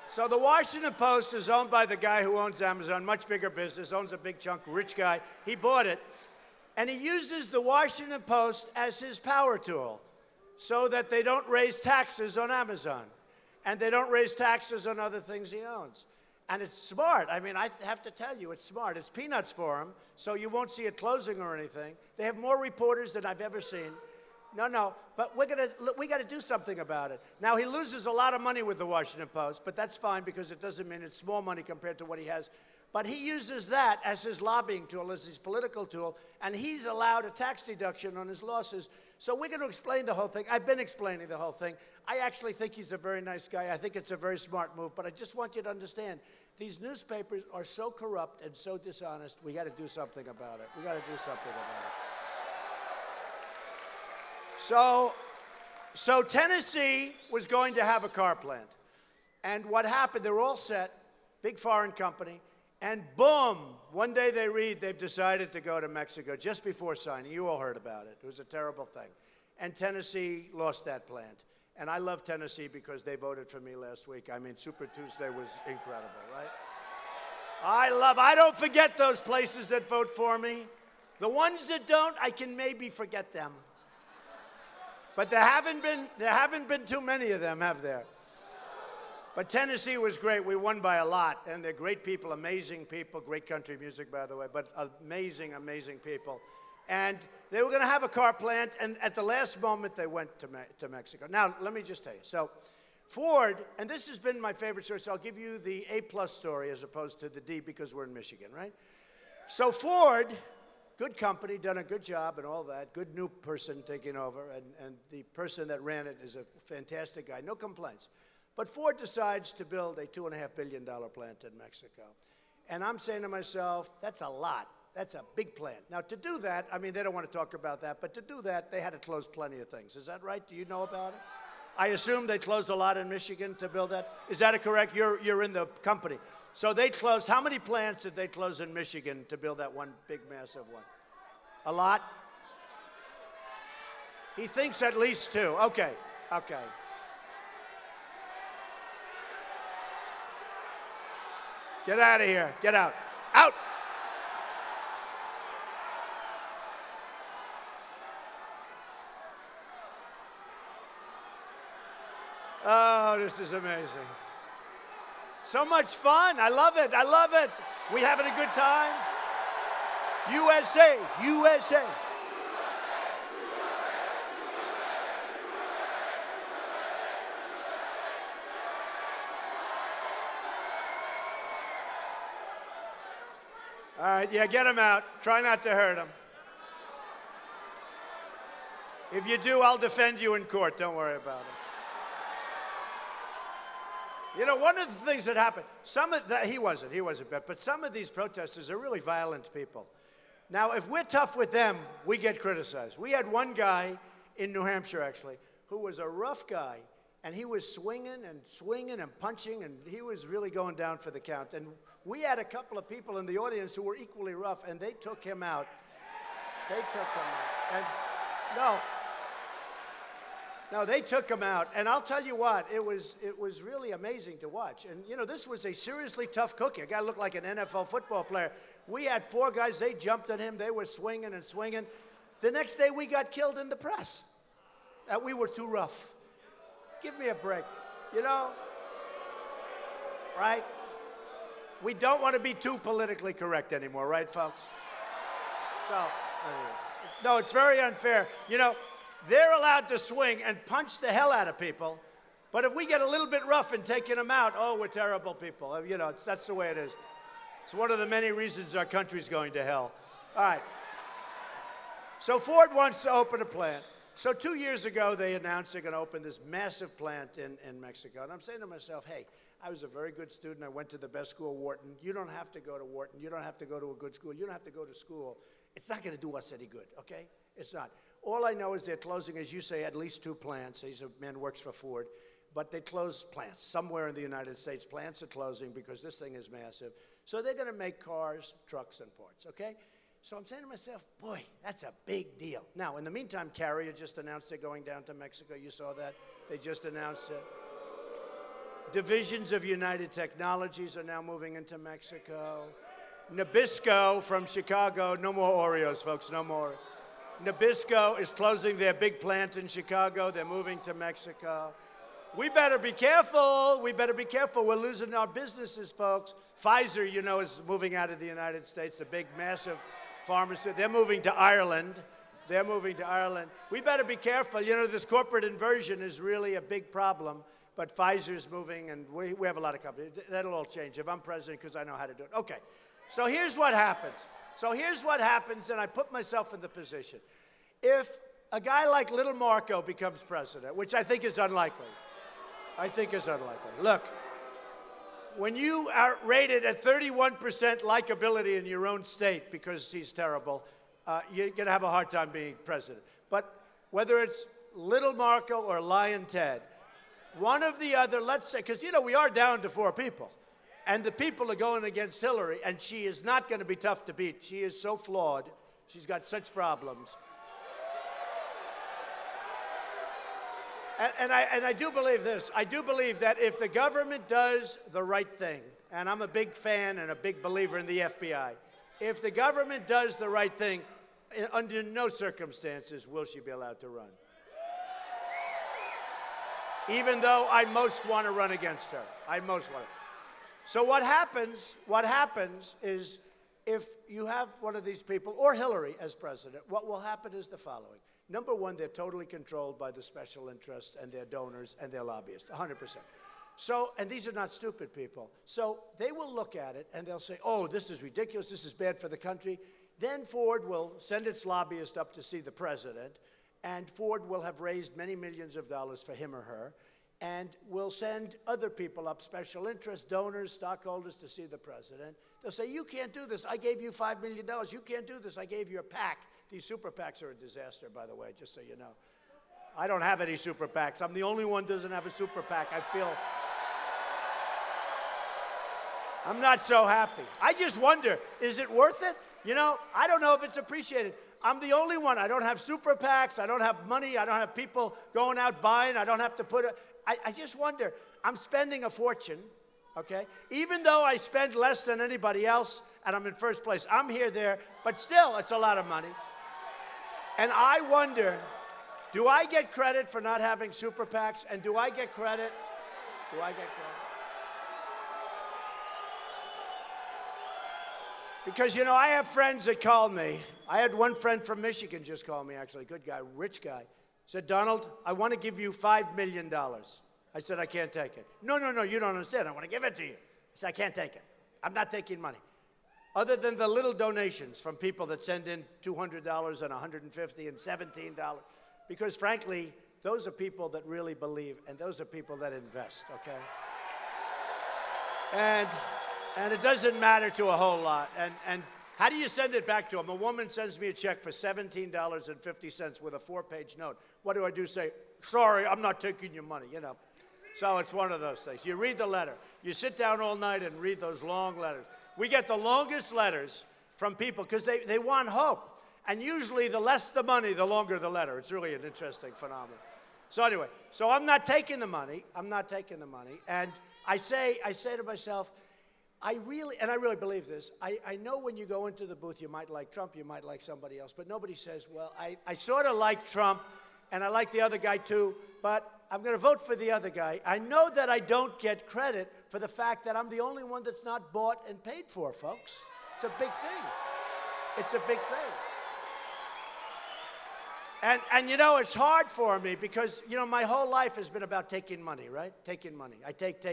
So the Washington Post is owned by the guy who owns Amazon, much bigger business, owns a big chunk, rich guy. He bought it. And he uses the Washington Post as his power tool so that they don't raise taxes on Amazon. And they don't raise taxes on other things he owns. And it's smart. I mean, I have to tell you, it's smart. It's peanuts for him, so you won't see it closing or anything. They have more reporters than I've ever seen. No, but we got to do something about it. Now, he loses a lot of money with the Washington Post, but that's fine because it doesn't mean it's small money compared to what he has. But he uses that as his lobbying tool, as his political tool, and he's allowed a tax deduction on his losses. So we're going to explain the whole thing. I've been explaining the whole thing. I actually think he's a very nice guy. I think it's a very smart move, but I just want you to understand, these newspapers are so corrupt and so dishonest, we got to do something about it. We got to do something about it. So Tennessee was going to have a car plant. And what happened, they're all set, big foreign company, and boom, one day they read they've decided to go to Mexico just before signing. You all heard about it. It was a terrible thing. And Tennessee lost that plant. And I love Tennessee because they voted for me last week. I mean, Super Tuesday was incredible, right? I don't forget those places that vote for me. The ones that don't, I can maybe forget them. But there haven't been too many of them, have there? But Tennessee was great. We won by a lot, and they're great people, amazing people, great country music, by the way, but amazing, amazing people. And they were going to have a car plant, and at the last moment, they went to Mexico. Now, let me just tell you. So Ford, and this has been my favorite story, so I'll give you the A+ story as opposed to the D because we're in Michigan, right? So Ford, good company, done a good job and all that, good new person taking over, and the person that ran it is a fantastic guy, no complaints. But Ford decides to build a $2.5 billion plant in Mexico. And I'm saying to myself, that's a lot. That's a big plant. Now, to do that, I mean, they don't want to talk about that, but to do that, they had to close plenty of things. Is that right? Do you know about it? I assume they closed a lot in Michigan to build that. Is that correct? You're in the company. So they closed, how many plants did they close in Michigan to build that one big, massive one? A lot? He thinks at least 2. Okay, okay. Get out of here. Get out. Out! Oh, this is amazing. So much fun. I love it. I love it. We having a good time? USA, USA. All right, yeah, get him out. Try not to hurt him. If you do, I'll defend you in court. Don't worry about it. You know, one of the things that happened, he wasn't bad, but some of these protesters are really violent people. Now, if we're tough with them, we get criticized. We had one guy in New Hampshire, actually, who was a rough guy, and he was swinging and punching, and he was really going down for the count. And we had a couple of people in the audience who were equally rough, and they took him out. They took him out. And no, they took him out. And I'll tell you what, it was really amazing to watch. And, you know, this was a seriously tough cookie. A guy looked like an NFL football player. We had 4 guys. They jumped at him. They were swinging and swinging. The next day, we got killed in the press. That we were too rough. Give me a break. You know? Right? We don't want to be too politically correct anymore, right, folks? So, no, it's very unfair. You know, they're allowed to swing and punch the hell out of people, but if we get a little bit rough in taking them out, oh, we're terrible people. You know, that's the way it is. It's one of the many reasons our country's going to hell. All right. So Ford wants to open a plant. So 2 years ago, they announced they're going to open this massive plant in Mexico. And I'm saying to myself, hey, I was a very good student. I went to the best school, Wharton. You don't have to go to Wharton. You don't have to go to a good school. You don't have to go to school. It's not going to do us any good, okay? It's not. All I know is they're closing, as you say, at least 2 plants. He's a man who works for Ford. But they close plants. Somewhere in the United States, plants are closing because this thing is massive. So they're going to make cars, trucks, and parts, okay? So I'm saying to myself, boy, that's a big deal. Now, in the meantime, Carrier just announced they're going down to Mexico. You saw that? They just announced it. Divisions of United Technologies are now moving into Mexico. Nabisco from Chicago, no more Oreos, folks, no more. Nabisco is closing their big plant in Chicago. They're moving to Mexico. We better be careful. We better be careful. We're losing our businesses, folks. Pfizer, you know, is moving out of the United States, a big, massive pharmacy. They're moving to Ireland. They're moving to Ireland. We better be careful. You know, this corporate inversion is really a big problem, but Pfizer's moving, and we have a lot of companies. That'll all change if I'm president because I know how to do it. Okay, so here's what happens. And I put myself in the position. If a guy like Little Marco becomes president, which I think is unlikely, look, when you are rated at 31% likability in your own state because he's terrible, you're going to have a hard time being president. But whether it's Little Marco or Lion Ted, one of the other, let's say, because, you know, we are down to 4 people. And the people are going against Hillary, and she is not going to be tough to beat. She is so flawed. She's got such problems. And I do believe this. I do believe that if the government does the right thing, and I'm a big fan and a big believer in the FBI, if the government does the right thing, under no circumstances will she be allowed to run. Even though I most want to run against her. I most want to. So what happens is if you have one of these people, or Hillary as president, what will happen is the following. Number one, they're totally controlled by the special interests and their donors and their lobbyists, 100%. So, and these are not stupid people. So they will look at it and they'll say, oh, this is ridiculous, this is bad for the country. Then Ford will send its lobbyist up to see the president, and Ford will have raised many millions of dollars for him or her, and will send other people up, special interest, donors, stockholders, to see the president. They'll say, you can't do this. I gave you $5 million. You can't do this. I gave you a PAC. These super PACs are a disaster, by the way, just so you know. I don't have any super PACs. I'm the only one who doesn't have a super PAC. I feel I'm not so happy. I just wonder, is it worth it? You know, I don't know if it's appreciated. I'm the only one. I don't have super PACs. I don't have money. I don't have people going out buying. I don't have to put it. I just wonder. I'm spending a fortune, okay? Even though I spend less than anybody else and I'm in first place. I'm here, there, but still, it's a lot of money. And I wonder, do I get credit for not having super PACs? And do I get credit? Do I get credit? Because, you know, I have friends that call me. I had one friend from Michigan just call me, actually, good guy, rich guy. Said, Donald, I want to give you $5 million. I said, I can't take it. No, you don't understand. I want to give it to you. I said, I can't take it. I'm not taking money. Other than the little donations from people that send in $200 and $150 and $17. Because, frankly, those are people that really believe, and those are people that invest, okay? And it doesn't matter to a whole lot. And how do you send it back to them? A woman sends me a check for $17.50 with a 4-page note. What do I do? Say, sorry, I'm not taking your money, you know. So it's one of those things. You read the letter. You sit down all night and read those long letters. We get the longest letters from people because they want hope. And usually the less the money, the longer the letter. It's really an interesting phenomenon. So anyway, so I'm not taking the money. I'm not taking the money. And I say to myself, I really believe this. I know when you go into the booth, you might like Trump, you might like somebody else, but nobody says, well, I sort of like Trump, and I like the other guy too, but I'm going to vote for the other guy. I know that I don't get credit for the fact that I'm the only one that's not bought and paid for, folks. It's a big thing. It's a big thing. And you know, it's hard for me because, you know, my whole life has been about taking money, right? Taking money. I take.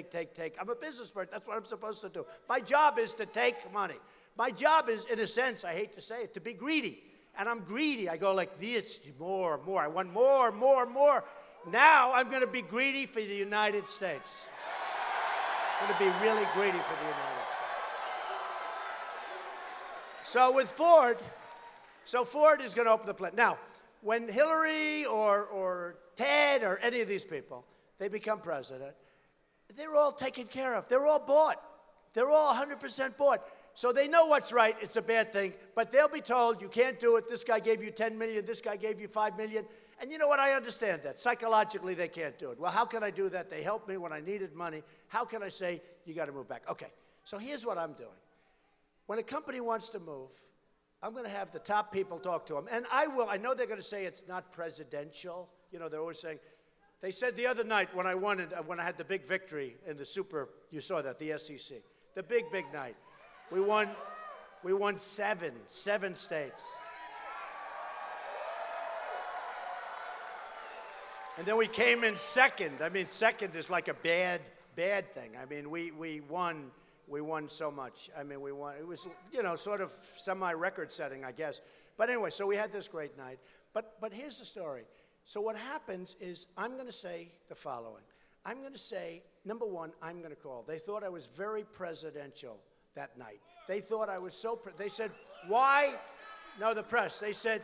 I'm a business person. That's what I'm supposed to do. My job is to take money. My job is, in a sense, I hate to say it, to be greedy. And I'm greedy. I go like this, more. I want more. Now I'm going to be greedy for the United States. I'm going to be really greedy for the United States. So with Ford, Ford is going to open the plant. Now, when Hillary or Ted or any of these people, they become president, they're all taken care of. They're all bought. They're all 100% bought. So they know what's right. It's a bad thing. But they'll be told, you can't do it. This guy gave you $10 million. This guy gave you $5 million. And you know what? I understand that. Psychologically, they can't do it. Well, how can I do that? They helped me when I needed money. How can I say, you got to move back? Okay, so here's what I'm doing. When a company wants to move, I'm going to have the top people talk to them. And I will. I know they're going to say it's not presidential. You know, they're always saying. They said the other night when I had the big victory in the Super, you saw that, the SEC. The big night. We won seven states. And then we came in second. I mean, second is like a bad thing. I mean, we won. We won so much. I mean, we won. It was, you know, sort of semi-record setting, I guess. But anyway, so we had this great night. But here's the story. So what happens is I'm going to say the following. I'm going to say, number one, I'm going to call. They thought I was very presidential that night. They thought I was so, they said, why? No, the press. They said,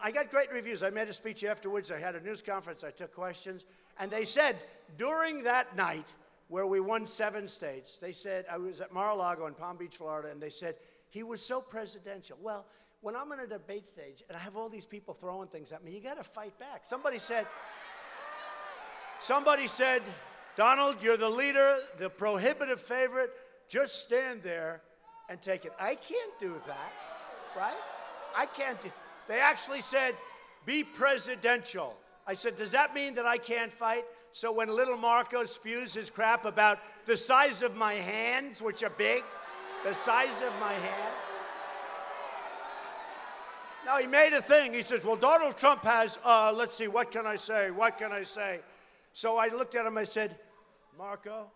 I got great reviews. I made a speech afterwards. I had a news conference. I took questions. And they said, during that night, where we won 7 states, they said, I was at Mar-a-Lago in Palm Beach, Florida, and they said, he was so presidential. Well, when I'm on a debate stage and I have all these people throwing things at me, you got to fight back. Somebody said, Donald, you're the leader, the prohibitive favorite. Just stand there and take it. I can't do that, right? I can't do. They actually said, be presidential. I said, does that mean that I can't fight? So when little Marco spews his crap about the size of my hands, which are big, the size of my hand, No, he made a thing. He says, well, Donald Trump has, let's see, what can I say? What can I say? So I looked at him, I said, Marco?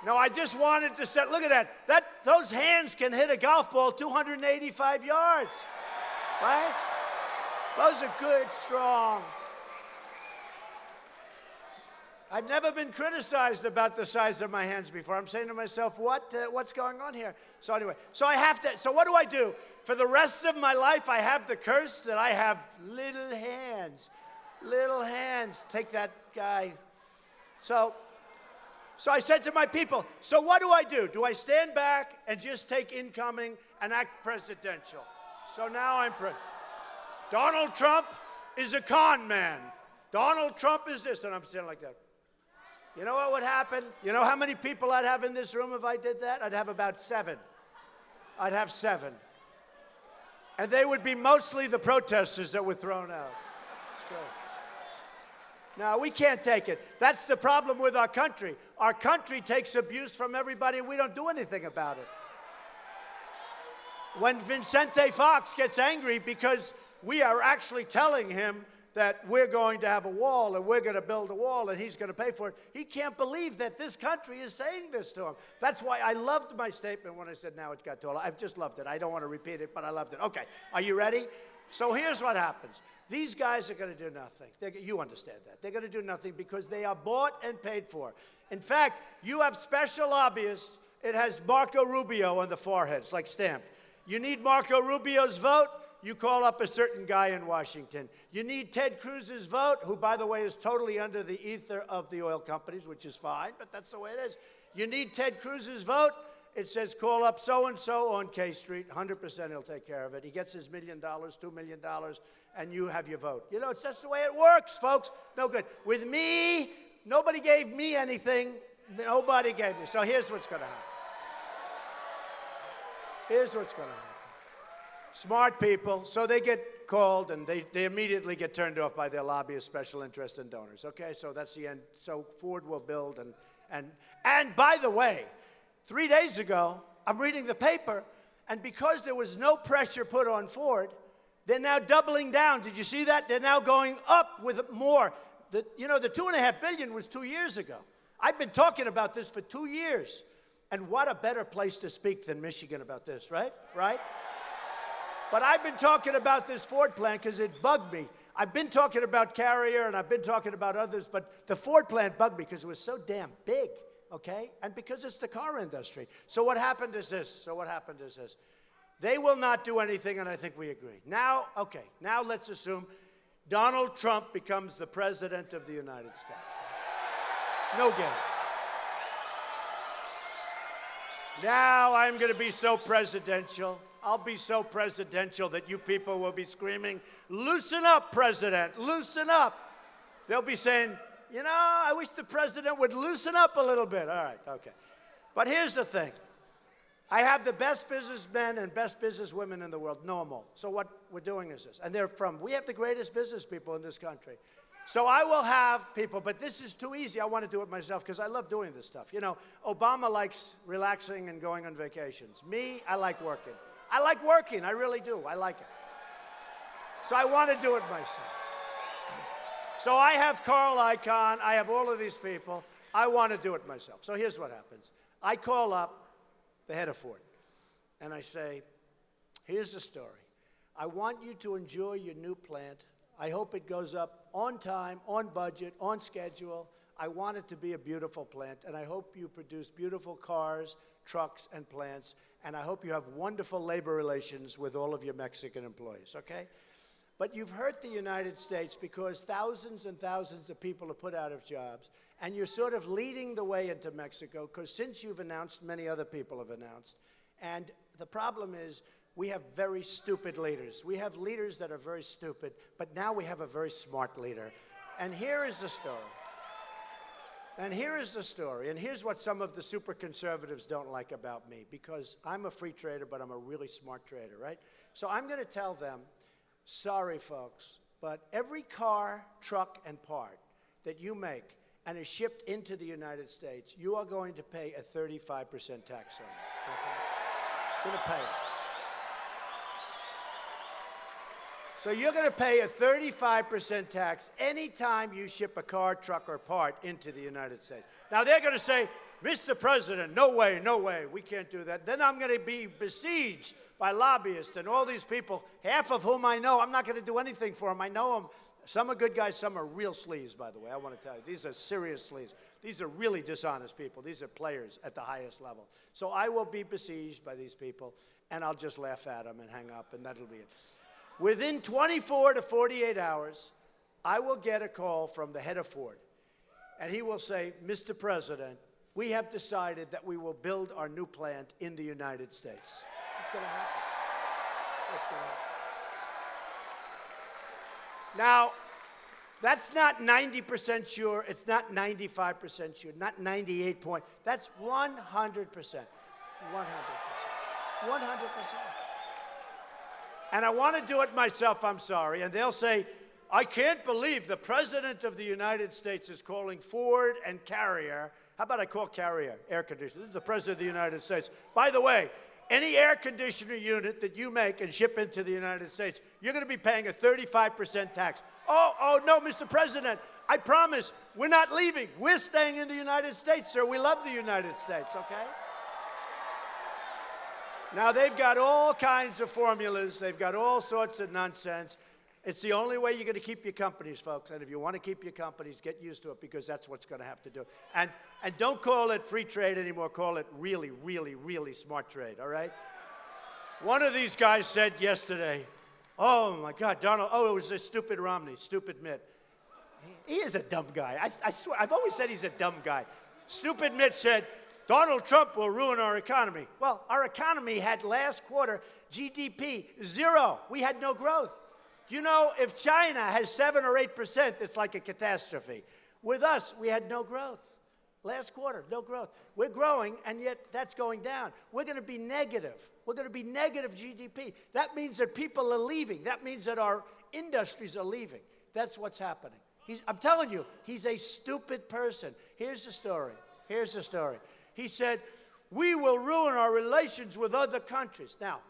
No, I just wanted to say, look at that. Those hands can hit a golf ball 285 yards, right? Those are good, strong. I've never been criticized about the size of my hands before. I'm saying to myself, what's going on here? So anyway, so what do I do? For the rest of my life, I have the curse that I have little hands. Little hands. Take that guy. So I said to my people, so what do? Do I stand back and just take incoming and act presidential? So now I'm Donald Trump is a con man. Donald Trump is this, and I'm standing like that. You know what would happen? You know how many people I'd have in this room if I did that? I'd have about 7. I'd have 7. And they would be mostly the protesters that were thrown out. Straight. No, we can't take it. That's the problem with our country. Our country takes abuse from everybody, and we don't do anything about it. When Vicente Fox gets angry because we are actually telling him that we're going to have a wall and we're going to build a wall and he's going to pay for it, he can't believe that this country is saying this to him. That's why I loved my statement when I said, now it got too old. I've just loved it. I don't want to repeat it, but I loved it. Okay, are you ready? So here's what happens. These guys are going to do nothing. You understand that. They're going to do nothing because they are bought and paid for. In fact, you have special lobbyists. It has Marco Rubio on the forehead. It's like stamped. You need Marco Rubio's vote, you call up a certain guy in Washington. You need Ted Cruz's vote, who, by the way, is totally under the ether of the oil companies, which is fine, but that's the way it is. You need Ted Cruz's vote. It says call up so-and-so on K Street. 100% he'll take care of it. He gets his $1 million, $2 million, and you have your vote. You know, it's just the way it works, folks. No good. With me, nobody gave me anything. Nobody gave me. So here's what's going to happen. Here's what's going to happen. Smart people, so they get called and they immediately get turned off by their lobbyists, special interest, and donors. Okay, so that's the end. So Ford will build and by the way, 3 days ago, I'm reading the paper, and because there was no pressure put on Ford, they're now doubling down. Did you see that? They're now going up with more. The $2.5 billion was 2 years ago. I've been talking about this for 2 years. And what a better place to speak than Michigan about this, right? Right? But I've been talking about this Ford plant because it bugged me. I've been talking about Carrier and I've been talking about others, but the Ford plant bugged me because it was so damn big, okay? And because it's the car industry. So what happened is this. They will not do anything, and I think we agree. Now, okay, now let's assume Donald Trump becomes the president of the United States. No game. Now I'm going to be so presidential. I'll be so presidential that you people will be screaming, loosen up, President, loosen up. They'll be saying, you know, I wish the president would loosen up a little bit. All right, okay. But here's the thing. I have the best businessmen and best businesswomen in the world. Know them all. So what we're doing is this. And we have the greatest business people in this country. So I will have people, but this is too easy. I want to do it myself because I love doing this stuff. You know, Obama likes relaxing and going on vacations. Me, I like working. I really do. I like it. So I want to do it myself. So I have Carl Icahn. I have all of these people. I want to do it myself. So here's what happens. I call up the head of Ford, and I say, here's the story. I want you to enjoy your new plant. I hope it goes up on time, on budget, on schedule. I want it to be a beautiful plant, and I hope you produce beautiful cars, trucks, and plants, and I hope you have wonderful labor relations with all of your Mexican employees, okay? But you've hurt the United States because thousands and thousands of people are put out of jobs, and you're sort of leading the way into Mexico because since you've announced, many other people have announced, and the problem is we have very stupid leaders. We have leaders that are very stupid, but now we have a very smart leader. And here is the story. And here's what some of the super conservatives don't like about me, because I'm a free trader, but I'm a really smart trader, right? So I'm going to tell them, sorry, folks, but every car, truck, and part that you make and is shipped into the United States, you are going to pay a 35% tax on it, okay? Going to pay it. So you're going to pay a 35% tax anytime you ship a car, truck, or part into the United States. Now, they're going to say, Mr. President, no way, no way, we can't do that. Then I'm going to be besieged by lobbyists and all these people, half of whom I know. I'm not going to do anything for them. I know them. Some are good guys, some are real sleaze, by the way. I want to tell you, these are serious sleaze. These are really dishonest people. These are players at the highest level. So I will be besieged by these people, and I'll just laugh at them and hang up, and that'll be it. Within 24 to 48 hours, I will get a call from the head of Ford, and he will say, Mr. President, we have decided that we will build our new plant in the United States. What's going to happen? What's going to happen? Now, that's not 90% sure. It's not 95% sure. Not 98 point. That's 100%. 100%. 100%. And I want to do it myself, I'm sorry. And they'll say, I can't believe the President of the United States is calling Ford and Carrier. How about I call Carrier air conditioner? This is the President of the United States. By the way, any air conditioner unit that you make and ship into the United States, you're going to be paying a 35% tax. Oh, no, Mr. President, I promise, we're not leaving. We're staying in the United States, sir. We love the United States, okay? Now, they've got all kinds of formulas. They've got all sorts of nonsense. It's the only way you're going to keep your companies, folks. And if you want to keep your companies, get used to it, because that's what's going to have to do. And don't call it free trade anymore. Call it really, really, really smart trade, all right? One of these guys said yesterday, oh, my God, Donald, it was a stupid Romney, stupid Mitt. He is a dumb guy. I swear, I've always said he's a dumb guy. Stupid Mitt said, Donald Trump will ruin our economy. Well, our economy had last quarter GDP 0. We had no growth. You know, if China has 7 or 8%, it's like a catastrophe. With us, we had no growth. Last quarter, no growth. We're growing, and yet that's going down. We're going to be negative. We're going to be negative GDP. That means that people are leaving. That means that our industries are leaving. That's what's happening. I'm telling you, he's a stupid person. Here's the story. Here's the story. He said, we will ruin our relations with other countries. Now,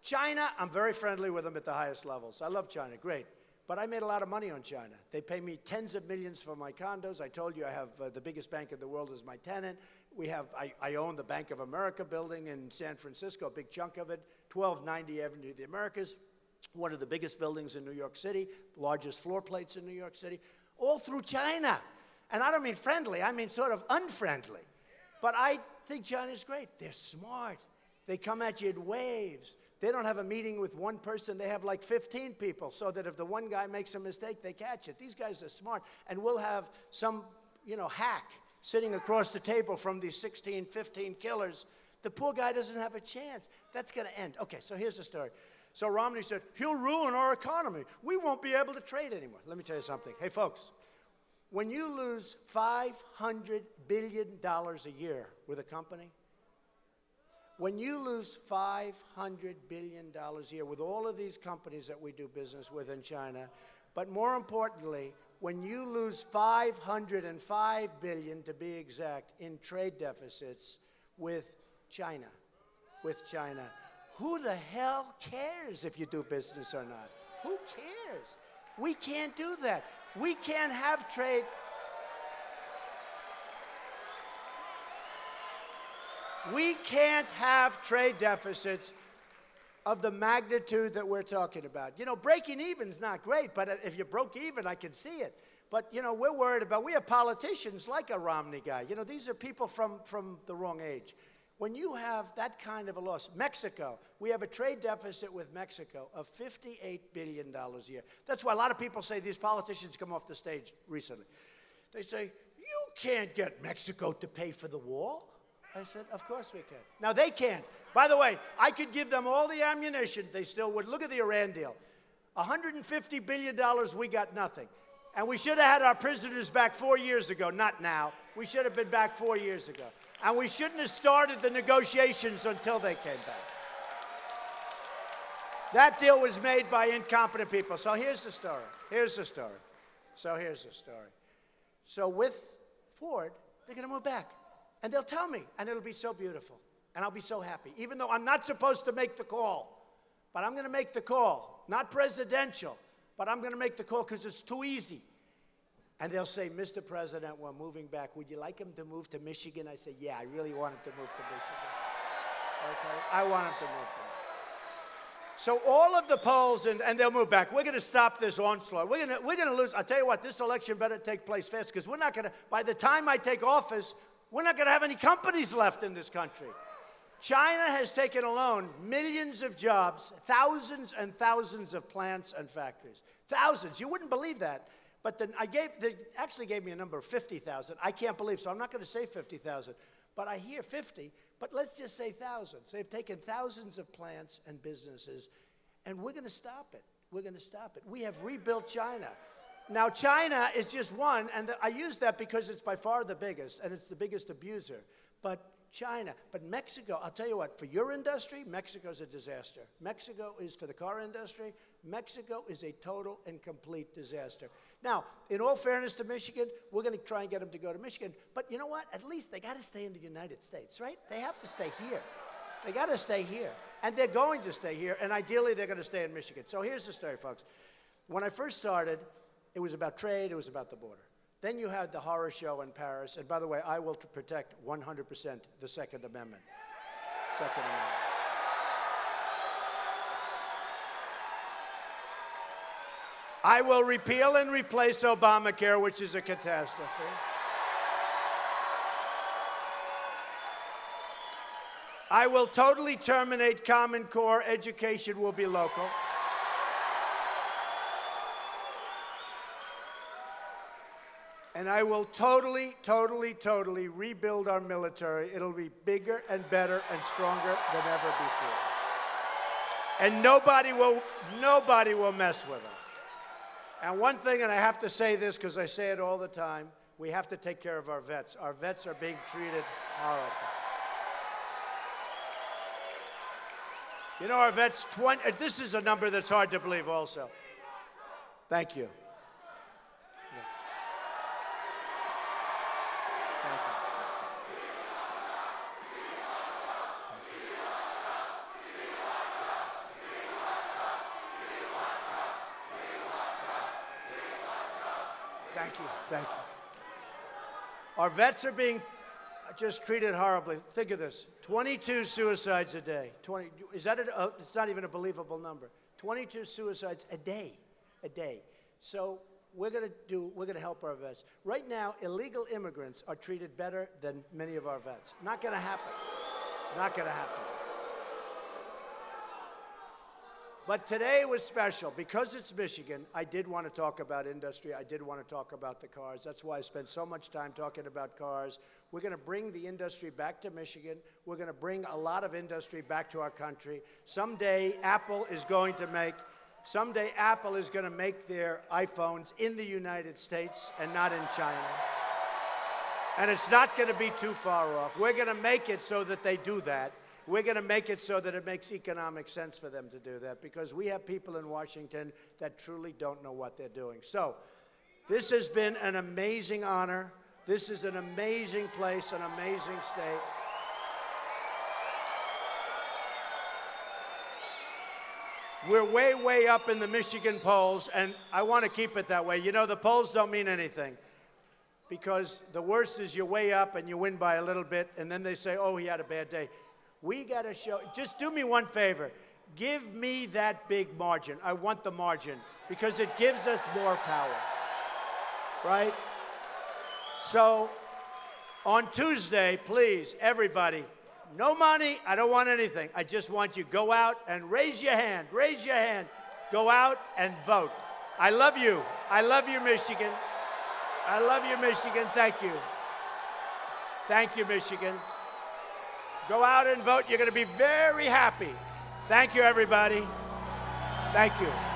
China, I'm very friendly with them at the highest levels. I love China, great. But I made a lot of money on China. They pay me tens of millions for my condos. I told you I have the biggest bank in the world as my tenant. I own the Bank of America building in San Francisco, a big chunk of it, 1290 Avenue of the Americas, one of the biggest buildings in New York City, largest floor plates in New York City, all through China. And I don't mean friendly, I mean sort of unfriendly. But I think China's great. They're smart. They come at you in waves. They don't have a meeting with one person. They have like 15 people, so that if the one guy makes a mistake, they catch it. These guys are smart. And we'll have some, hack sitting across the table from these 16, 15 killers. The poor guy doesn't have a chance. That's going to end. Okay, so here's the story. So Romney said, he'll ruin our economy. We won't be able to trade anymore. Let me tell you something. Hey, folks. When you lose $500 billion a year with a company, when you lose $500 billion a year with all of these companies that we do business with in China, but more importantly, when you lose $505 billion, to be exact, in trade deficits with China, who the hell cares if you do business or not? Who cares? We can't do that. We can't have trade. We can't have trade deficits of the magnitude that we're talking about. Breaking even's not great, but if you broke even, I can see it. But, we're worried about, we have politicians like a Romney guy. These are people from the wrong age. When you have that kind of a loss, Mexico, we have a trade deficit with Mexico of $58 billion a year. That's why a lot of people say, these politicians come off the stage recently. They say, you can't get Mexico to pay for the wall. I said, of course we can. Now, they can't. By the way, I could give them all the ammunition. They still would. Look at the Iran deal. $150 billion, we got nothing. And we should have had our prisoners back 4 years ago, not now. We should have been back 4 years ago. And we shouldn't have started the negotiations until they came back. That deal was made by incompetent people. So here's the story. So with Ford, they're going to move back. And they'll tell me, and it'll be so beautiful. and I'll be so happy, even though I'm not supposed to make the call. But I'm going to make the call, not presidential, but I'm going to make the call because it's too easy. And they'll say, Mr. President, we're moving back. Would you like him to move to Michigan? I say, yeah, I really want him to move to Michigan. Okay? I want him to move to Michigan. So all of the polls, and they'll move back. We're going to stop this onslaught. We're going to lose. I'll tell you what, this election better take place fast because we're not going to, by the time I take office, we're not going to have any companies left in this country. China has taken alone millions of jobs, thousands and thousands of plants and factories. Thousands. You wouldn't believe that. But then they actually gave me a number of 50,000. I can't believe, so I'm not going to say 50,000. But I hear 50, but let's just say thousands. They've taken thousands of plants and businesses, and we're going to stop it. We're going to stop it. We have rebuilt China. Now, China is just one, and I use that because it's by far the biggest, and it's the biggest abuser. But China, but Mexico, I'll tell you what, for your industry, Mexico's a disaster. Mexico is, for the car industry, Mexico is a total and complete disaster. Now, in all fairness to Michigan, we're going to try and get them to go to Michigan. But you know what? At least they got to stay in the United States, right? They have to stay here. They got to stay here. And they're going to stay here. And ideally, they're going to stay in Michigan. So here's the story, folks. When I first started, it was about trade. It was about the border. Then you had the horror show in Paris. And by the way, I will protect 100% the Second Amendment. Second Amendment. I will repeal and replace Obamacare, which is a catastrophe. I will totally terminate Common Core. Education will be local. And I will totally, totally, totally rebuild our military. It'll be bigger and better and stronger than ever before. And nobody will mess with them. And one thing, and I have to say this because I say it all the time, we have to take care of our vets. Our vets are being treated horribly. You know, our vets, this is a number that's hard to believe also. Thank you. Thank you. Thank you. Our vets are being just treated horribly. Think of this. 22 suicides a day. It's not even a believable number. 22 suicides a day. A day. So we're going to help our vets. Right now, illegal immigrants are treated better than many of our vets. Not going to happen. It's not going to happen. But today was special. Because it's Michigan, I did want to talk about industry. I did want to talk about the cars. That's why I spent so much time talking about cars. We're going to bring the industry back to Michigan. We're going to bring a lot of industry back to our country. Someday, Apple is going to make their iPhones in the United States and not in China. And it's not going to be too far off. We're going to make it so that they do that. We're going to make it so that it makes economic sense for them to do that because we have people in Washington that truly don't know what they're doing. So this has been an amazing honor. This is an amazing place, an amazing state. We're way, way up in the Michigan polls, and I want to keep it that way. You know, the polls don't mean anything because the worst is you're way up and you win by a little bit, and then they say, oh, he had a bad day. We got to show, just do me one favor. Give me that big margin. I want the margin because it gives us more power, right? So on Tuesday, please, everybody, no money. I don't want anything. I just want you to go out and raise your hand. Raise your hand. Go out and vote. I love you. I love you, Michigan. I love you, Michigan. Thank you. Thank you, Michigan. Go out and vote. You're going to be very happy. Thank you, everybody. Thank you.